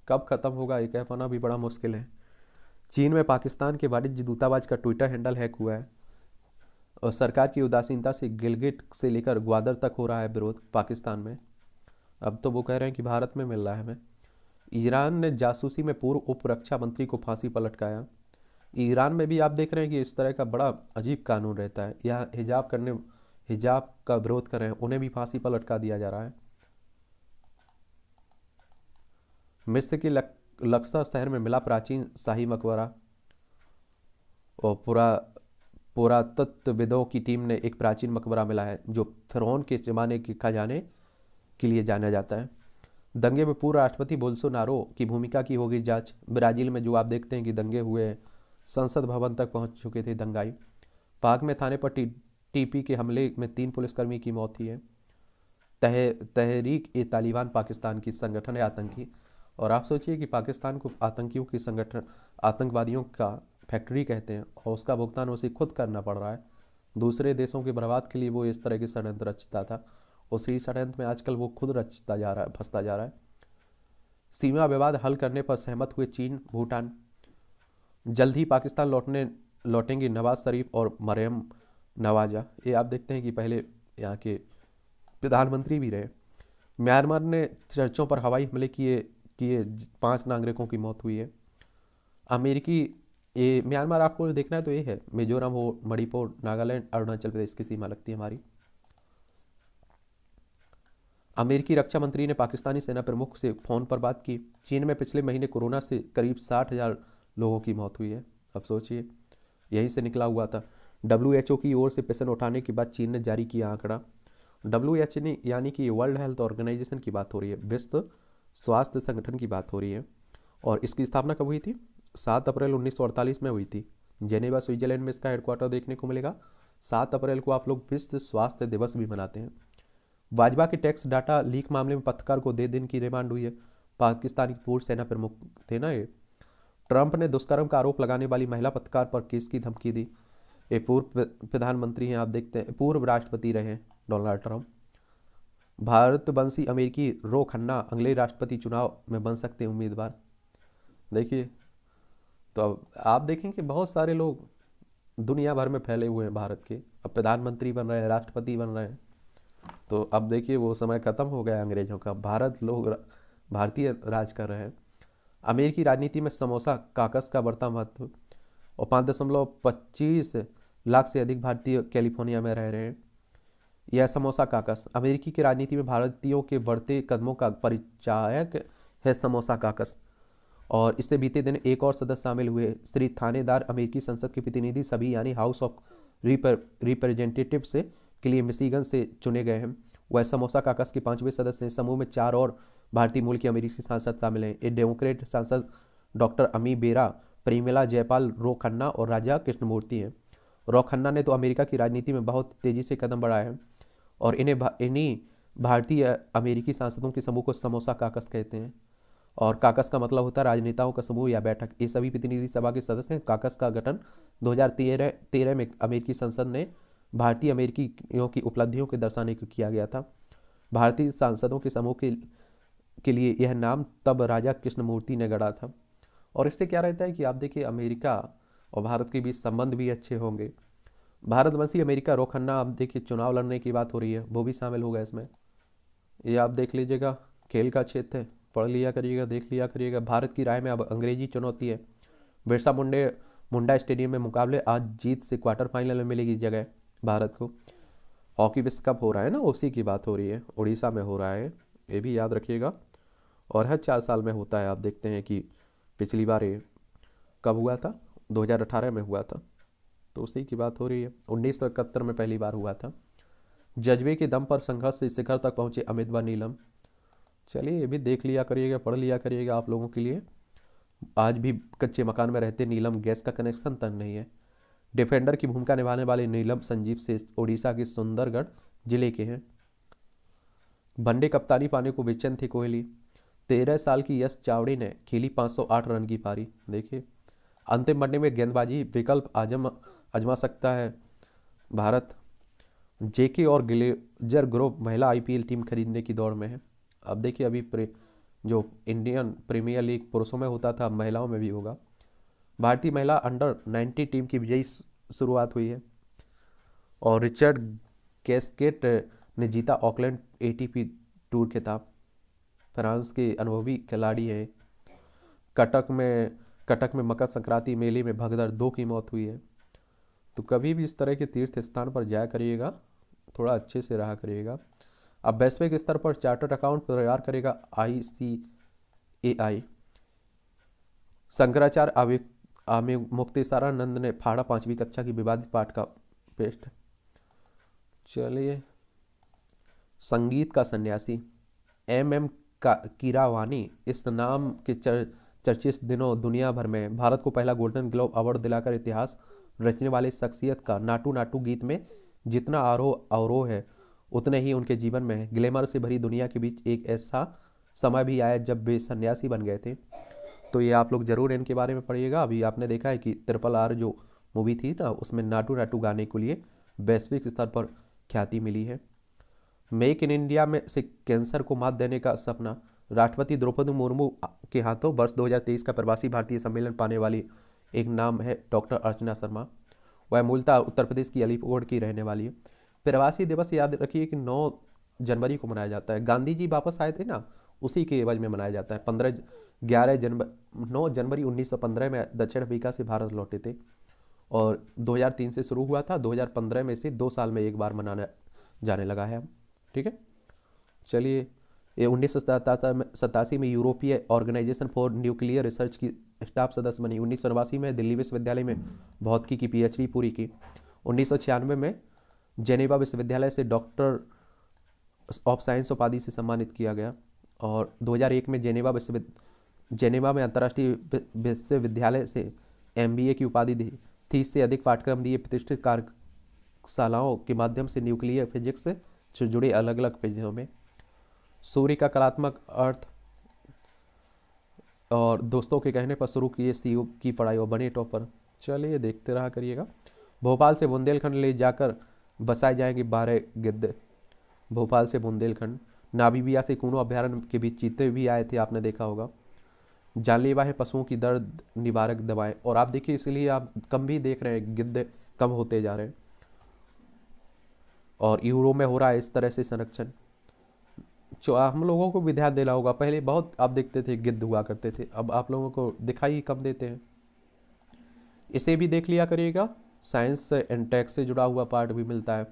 कब खत्म होगा ये कह पाना भी बड़ा मुश्किल है। चीन में पाकिस्तान के वाणिज्य दूतावास का ट्विटर हैंडल हैक हुआ है। और सरकार की उदासीनता से गिलगिट से लेकर ग्वादर तक हो रहा है विरोध पाकिस्तान में। अब तो वो कह रहे हैं कि भारत में मिल रहा है हमें। ईरान ने जासूसी में पूर्व उप रक्षा मंत्री को फांसी पर लटकाया। ईरान में भी आप देख रहे हैं कि इस तरह का बड़ा अजीब कानून रहता है। यहाँ हिजाब का विरोध कर रहे हैं उन्हें भी फांसी पर लटका दिया जा रहा है। मिस्र के लक्सर शहर में मिला प्राचीन शाही मकबरा। और पुरातत्वविदों की टीम ने एक प्राचीन मकबरा मिला है जो फिरौन के ज़माने के खजाने के लिए जाना जाता है। दंगे में पूर्व राष्ट्रपति बोल्सोनारो की भूमिका की होगी जांच। ब्राजील में जो आप देखते हैं कि दंगे हुए, संसद भवन तक पहुंच चुके थे दंगाई। पाक में थाने पर टीपी के हमले में 3 पुलिसकर्मी की मौत हुई है। तहरीक-ए-तालिबान पाकिस्तान की संगठन है आतंकी। और आप सोचिए कि पाकिस्तान को आतंकियों की संगठन, आतंकवादियों का फैक्ट्री कहते हैं और उसका भुगतान उसे खुद करना पड़ रहा है। दूसरे देशों के बर्बाद के लिए वो इस तरह के षड्यंत्र रचता था। उसी षड्यंत्र में आजकल वो खुद रचता जा रहा है, फंसता जा रहा है। सीमा विवाद हल करने पर सहमत हुए चीन भूटान। जल्द ही पाकिस्तान लौटेंगे नवाज शरीफ और मरियम नवाजा। ये आप देखते हैं कि पहले यहाँ के प्रधानमंत्री भी रहे। म्यांमार ने चर्चों पर हवाई हमले किए 5 नागरिकों की मौत हुई है। अमेरिकी ये म्यांमार आपको देखना है तो ये है, मिजोरम हो, मणिपुर, नागालैंड, अरुणाचल प्रदेश की सीमा लगती है हमारी। अमेरिकी रक्षा मंत्री ने पाकिस्तानी सेना प्रमुख से फ़ोन पर बात की। चीन में पिछले महीने कोरोना से करीब 60,000 लोगों की मौत हुई है। अब सोचिए, यहीं से निकला हुआ था। WHO की ओर से प्रश्न उठाने के बाद चीन ने जारी किया आंकड़ा। WHO यानी कि वर्ल्ड हेल्थ ऑर्गेनाइजेशन की बात हो रही है, विश्व स्वास्थ्य संगठन की बात हो रही है। और इसकी स्थापना कब हुई थी? 7 अप्रैल 1948 में हुई थी। जेनेवा स्विट्जरलैंड में इसका हेडक्वार्टर देखने को मिलेगा। 7 अप्रैल को आप लोग विश्व स्वास्थ्य दिवस भी मनाते हैं। वाजवा के टैक्स डाटा लीक मामले में पत्रकार को 2 दिन की रिमांड हुई है। पाकिस्तान के पूर्व सेना प्रमुख थे ना ये। ट्रंप ने दुष्कर्म का आरोप लगाने वाली महिला पत्रकार पर केस की धमकी दी। ये पूर्व प्रधानमंत्री हैं, आप देखते हैं, पूर्व राष्ट्रपति रहे डोनाल्ड ट्रंप। भारतवंशी अमेरिकी रो खन्ना अगले राष्ट्रपति चुनाव में बन सकते हैं उम्मीदवार। देखिए, तो अब आप देखें कि बहुत सारे लोग दुनिया भर में फैले हुए हैं भारत के, अब प्रधानमंत्री बन रहे हैं, राष्ट्रपति बन रहे हैं। तो अब देखिए वो समय खत्म हो गया अंग्रेजों का, भारतीय राज कर रहे हैं। अमेरिकी राजनीति में समोसा काकस का बढ़ता महत्व, और 5.25 लाख से अधिक भारतीय कैलिफोर्निया में रह रहे हैं। यह समोसा काकस अमेरिकी की राजनीति में भारतीयों के बढ़ते कदमों का परिचायक है। समोसा काकस, और इससे बीते दिन एक और सदस्य शामिल हुए। श्री थानेदार अमेरिकी संसद के प्रतिनिधि सभी यानी हाउस ऑफ रिप्रेजेंटेटिव से के लिए मिशिगन से चुने गए हैं। वह समोसा काकस के 5वें सदस्य हैं। समूह में 4 और भारतीय मूल के अमेरिकी सांसद शामिल हैं। एक डेमोक्रेट सांसद डॉक्टर अमी बेरा, प्रेमिला जयपाल रो खन्ना और राजा कृष्णमूर्ति हैं। रो खन्ना ने तो अमेरिका की राजनीति में बहुत तेजी से कदम बढ़ाए हैं, और इन्हीं भारतीय अमेरिकी सांसदों के समूह को समोसा काकस कहते हैं। और काकस का मतलब होता है राजनेताओं का समूह या बैठक। ये सभी प्रतिनिधि सभा के सदस्य हैं। काकस का गठन 2013 में अमेरिकी संसद ने भारतीय अमेरिकियों की उपलब्धियों के दर्शाने को किया गया था। भारतीय सांसदों के समूह के लिए यह नाम तब राजा कृष्णमूर्ति ने गढ़ा था। और इससे क्या रहता है कि आप देखिए अमेरिका और भारत के बीच संबंध भी अच्छे होंगे। भारतवंशी अमेरिका रो खन्ना, अब देखिए चुनाव लड़ने की बात हो रही है, वो भी शामिल होगा इसमें। ये आप देख लीजिएगा, खेल का क्षेत्र है, पढ़ लिया करिएगा, देख लिया करिएगा। भारत की राय में अब अंग्रेजी चुनौती है। बिरसा मुंडा स्टेडियम में मुकाबले, आज जीत से क्वार्टर फाइनल में मिलेगी जगह भारत को। हॉकी विश्व कप हो रहा है ना, उसी की बात हो रही है, उड़ीसा में हो रहा है, ये भी याद रखिएगा। और हर 4 साल में होता है। आप देखते हैं कि पिछली बार ये कब हुआ था, 2018 में हुआ था, तो उसी की बात हो रही है। 1971 में पहली बार हुआ था। जज्बे के दम पर संघर्ष से शिखर तक पहुंचे अमित व नीलम। चलिए ये भी देख लिया करिएगा, पढ़ लिया करिएगा आप लोगों के लिए। आज भी कच्चे मकान में रहते नीलम, गैस का कनेक्शन तक नहीं है। डिफेंडर की भूमिका निभाने वाले नीलम संजीव से उड़ीसा के सुंदरगढ़ जिले के हैं। वनडे कप्तानी पाने को बेचैन थे कोहली। 13 साल की यश चावड़ी ने खेली 508 रन की पारी। देखिए, अंतिम वनडे में गेंदबाजी विकल्प आजमा सकता है भारत। जेके और ग्लेजर ग्रुप महिला आईपीएल टीम खरीदने की दौड़ में है। अब देखिए अभी जो इंडियन प्रीमियर लीग पुरुषों में होता था, महिलाओं में भी होगा। भारतीय महिला अंडर 90 टीम की विजयी शुरुआत हुई है। और रिचर्ड गैस्केट ने जीता ऑकलैंड एटीपी टूर खिताब। फ्रांस के अनुभवी खिलाड़ी हैं। कटक में मकर संक्रांति मेले में भगदड़ 2 की मौत हुई है। तो कभी भी इस तरह के तीर्थ स्थान पर जाया करिएगा, थोड़ा अच्छे से रहा करिएगा। अब वैश्विक स्तर पर चार्टर्ड अकाउंट तैयार करेगा ICAI। शंकराचार्य मुक्तेश्वरानंद ने फाड़ा 5वीं कक्षा की विवादित पाठ का पेस्ट। चलिए, संगीत का सन्यासी MM कीरावानी इस नाम के चर्चित दिनों दुनिया भर में भारत को पहला गोल्डन ग्लोब अवार्ड दिलाकर इतिहास रचने वाले शख्सियत का नाटू नाटू गीत में जितना आरोह अवरोह है, उतने ही उनके जीवन में ग्लैमर से भरी दुनिया के बीच एक ऐसा समय भी आया जब वे सन्यासी बन गए थे। तो ये आप लोग जरूर इनके बारे में पढ़िएगा। अभी आपने देखा है कि RRR जो मूवी थी ना, उसमें नाटू नाटू गाने के लिए वैश्विक स्तर पर ख्याति मिली है। मेक इन इंडिया में से कैंसर को मात देने का सपना, राष्ट्रपति द्रौपदी मुर्मू के हाथों वर्ष 2023 का प्रवासी भारतीय सम्मेलन पाने वाली एक नाम है डॉक्टर अर्चना शर्मा। वह मूलतः उत्तर प्रदेश की अलीपुर की रहने वाली है। प्रवासी दिवस याद रखिए कि 9 जनवरी को मनाया जाता है। गांधी जी वापस आए थे ना, उसी के एवज में मनाया जाता है। 9 जनवरी 1915 में दक्षिण अफ्रीका से भारत लौटे थे, और 2003 से शुरू हुआ था। 2015 में से 2 साल में एक बार मनाने जाने लगा है। ठीक है, चलिए। ये 1987 में यूरोपीय ऑर्गेनाइजेशन फॉर न्यूक्लियर रिसर्च की स्टाफ सदस्य बनी। 1989 में दिल्ली विश्वविद्यालय में भौतिकी की PhD पूरी की। 1996 में जेनेवा विश्वविद्यालय से डॉक्टर ऑफ साइंस उपाधि से सम्मानित किया गया। और 2001 में जेनेवा में अंतर्राष्ट्रीय विश्वविद्यालय से MBA की उपाधि दी। 30 से अधिक पाठ्यक्रम दिए। प्रतिष्ठित कार्यशालाओं के माध्यम से न्यूक्लियर फिजिक्स से जुड़े अलग अलग पेजों में। सूर्य का कलात्मक अर्थ, और दोस्तों के कहने पर शुरू किए CO की पढ़ाई और बने टॉपर। चलिए देखते रहा करिएगा। भोपाल से बुंदेलखंड ले जाकर बसाए जाएंगे 12 गिद्ध। भोपाल से बुंदेलखंड नामीबिया से कूनो अभ्यारण्य के बीच चीते भी आए थे, आपने देखा होगा। जानलेवा है पशुओं की दर्द निवारक दवाएं, और आप देखिए इसीलिए आप कम भी देख रहे हैं, गिद्ध कम होते जा रहे हैं। और यूरोप में हो रहा है इस तरह से संरक्षण। हम लोगों को भी ध्यान देना होगा, पहले बहुत आप देखते थे गिद्ध हुआ करते थे, अब आप लोगों को दिखाई कम देते हैं। इसे भी देख लिया करिएगा, साइंस एंड टेक से जुड़ा हुआ पार्ट भी मिलता है,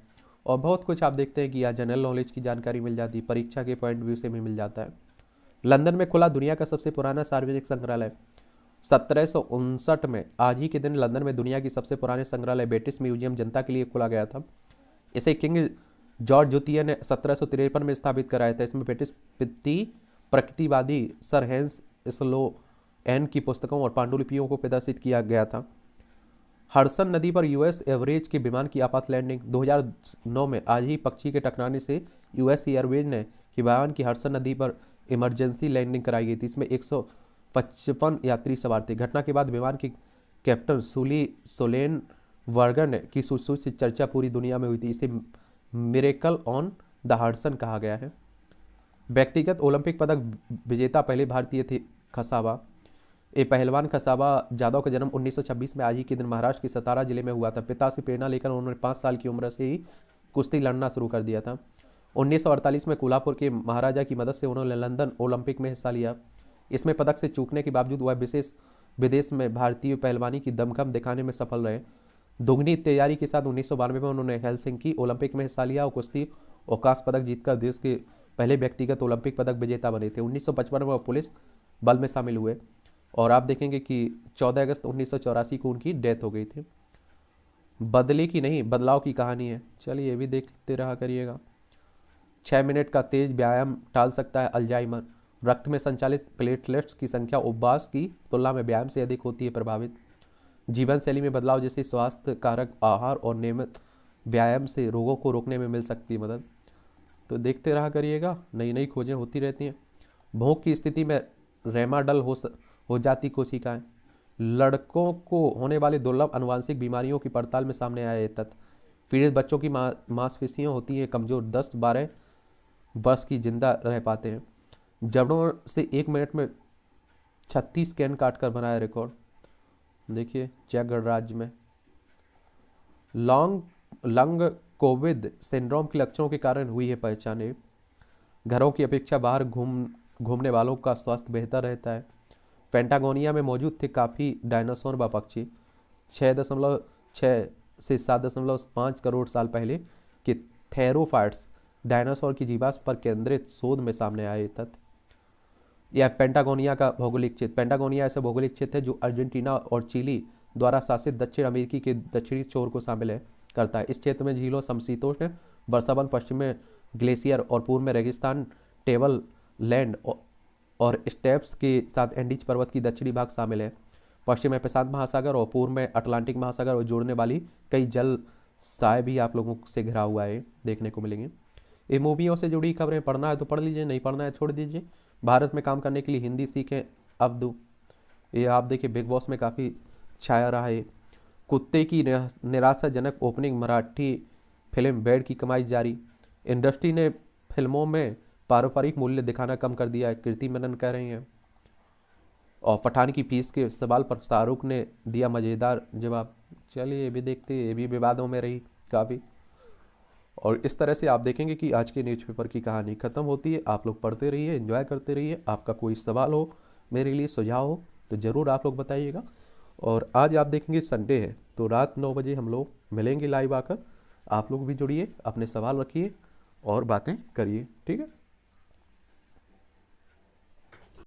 और बहुत कुछ आप देखते हैं कि यहाँ जनरल नॉलेज की जानकारी मिल जाती है, परीक्षा के पॉइंट व्यू से भी मिल जाता है। लंदन में खुला दुनिया का सबसे पुराना सार्वजनिक संग्रहालय 1759 में आज ही के दिन लंदन में दुनिया की सबसे पुराने संग्रहालय ब्रिटिश म्यूजियम जनता के लिए खोला गया था। इसे किंग जॉर्ज द्वितीय ने 1753 में स्थापित कराया था। इसमें ब्रिटिश प्रकृतिवादी सर हेंस स्लो एन की पुस्तकों और पांडुलिपियों को प्रदर्शित किया गया था। हडसन नदी पर यूएस एवरेज के विमान की आपात लैंडिंग 2009 में आज ही पक्षी के टकराने से यूएस एयरवेज ने विमान की हडसन नदी पर इमरजेंसी लैंडिंग कराई गई थी। इसमें 155 यात्री सवार थे। घटना के बाद विमान की कैप्टन सोलेन वर्गन की सूझबूझ से चर्चा पूरी दुनिया में हुई थी। इसे मिरेकल ऑन द हडसन कहा गया है। व्यक्तिगत ओलंपिक पदक विजेता पहले भारतीय थे खसाबा। ये पहलवान खसाबा जादव का जन्म 1926 में आज ही के दिन महाराष्ट्र के सतारा जिले में हुआ था। पिता से प्रेरणा लेकर उन्होंने 5 साल की उम्र से ही कुश्ती लड़ना शुरू कर दिया था। 1948 में कोल्हापुर के महाराजा की मदद से उन्होंने लंदन ओलंपिक में हिस्सा लिया। इसमें पदक से चूकने के बावजूद वह विदेश में भारतीय पहलवानी की दमखम दिखाने में सफल रहे। दुगनी तैयारी के साथ 1992 में उन्होंने हेलसिंकी ओलंपिक में हिस्सा लिया और कुश्ती और कांस्य पदक जीतकर देश के पहले व्यक्तिगत ओलंपिक पदक विजेता बने थे। 1955 में वह पुलिस बल में शामिल हुए, और आप देखेंगे कि 14 अगस्त 1984 को उनकी डेथ हो गई थी। बदले की नहीं, बदलाव की कहानी है। चलिए ये भी देखते रहा करिएगा। 6 मिनट का तेज व्यायाम टाल सकता है अल्जाइमर। रक्त में संचालित प्लेटलेट्स की संख्या उपवास की तुलना में व्यायाम से अधिक होती है प्रभावित। जीवन शैली में बदलाव जैसे स्वास्थ्य कारक आहार और नियमित व्यायाम से रोगों को रोकने में मिल सकती है मदद। तो देखते रहा करिएगा, नई नई खोजें होती रहती हैं। भूख की स्थिति में रेमाडल हो जाती कोशिकाएं। लड़कों को होने वाली दुर्लभ अनुवांशिक बीमारियों की पड़ताल में सामने आया ये तथ्य। पीड़ित बच्चों की मांसपेशियां होती हैं कमजोर, 10-12 वर्ष की जिंदा रह पाते हैं। जबड़ों से 1 मिनट में 36 कैन काटकर बनाया रिकॉर्ड। देखिए चेक गणराज्य में लंग कोविड सिंड्रोम के लक्षणों के कारण हुई है पहचान। घरों की अपेक्षा बाहर घूमने वालों का स्वास्थ्य बेहतर रहता है। पेंटागोनिया में मौजूद थे काफ़ी डायनासोर व पक्षी। 6.6 से 7.5 करोड़ साल पहले के थेरोफाइट्स डायनासोर की जीवाश्म पर केंद्रित शोध में सामने आए तथ्य। यह पेंटागोनिया का भौगोलिक क्षेत्र। पेंटागोनिया ऐसा भौगोलिक क्षेत्र है जो अर्जेंटीना और चिली द्वारा शासित दक्षिण अमेरिकी के दक्षिणी छोर को शामिल करता है। इस क्षेत्र में झीलों, समशीतोष्ण वर्षावन, पश्चिम में ग्लेशियर और पूर्व में रेगिस्तान, टेबल लैंड और स्टेप्स के साथ एंडीज पर्वत की दक्षिणी भाग शामिल है। पश्चिम में प्रशांत महासागर और पूर्व में अटलांटिक महासागर और जोड़ने वाली कई जल साय भी आप लोगों से घिरा हुआ है देखने को मिलेंगे। ये मूवियों से जुड़ी खबरें पढ़ना है तो पढ़ लीजिए, नहीं पढ़ना है छोड़ दीजिए। भारत में काम करने के लिए हिंदी सीखें अब्दू। ये आप देखिए बिग बॉस में काफ़ी छाया रहा है। कुत्ते की निराशाजनक ओपनिंग, मराठी फिल्म बेड की कमाई जारी। इंडस्ट्री ने फिल्मों में पारंपरिक मूल्य दिखाना कम कर दिया है, कीर्ति मेनन कह रही हैं। और पठान की फीस के सवाल पर शाहरुख ने दिया मज़ेदार जवाब। चलिए ये भी देखते, ये भी विवादों में रही काफ़ी। और इस तरह से आप देखेंगे कि आज के न्यूज़पेपर की कहानी ख़त्म होती है। आप लोग पढ़ते रहिए, एंजॉय करते रहिए। आपका कोई सवाल हो, मेरे लिए सुझाव हो तो ज़रूर आप लोग बताइएगा। और आज आप देखेंगे संडे है तो रात 9 बजे हम लोग मिलेंगे लाइव आकर। आप लोग भी जुड़िए, अपने सवाल रखिए और बातें करिए, ठीक है।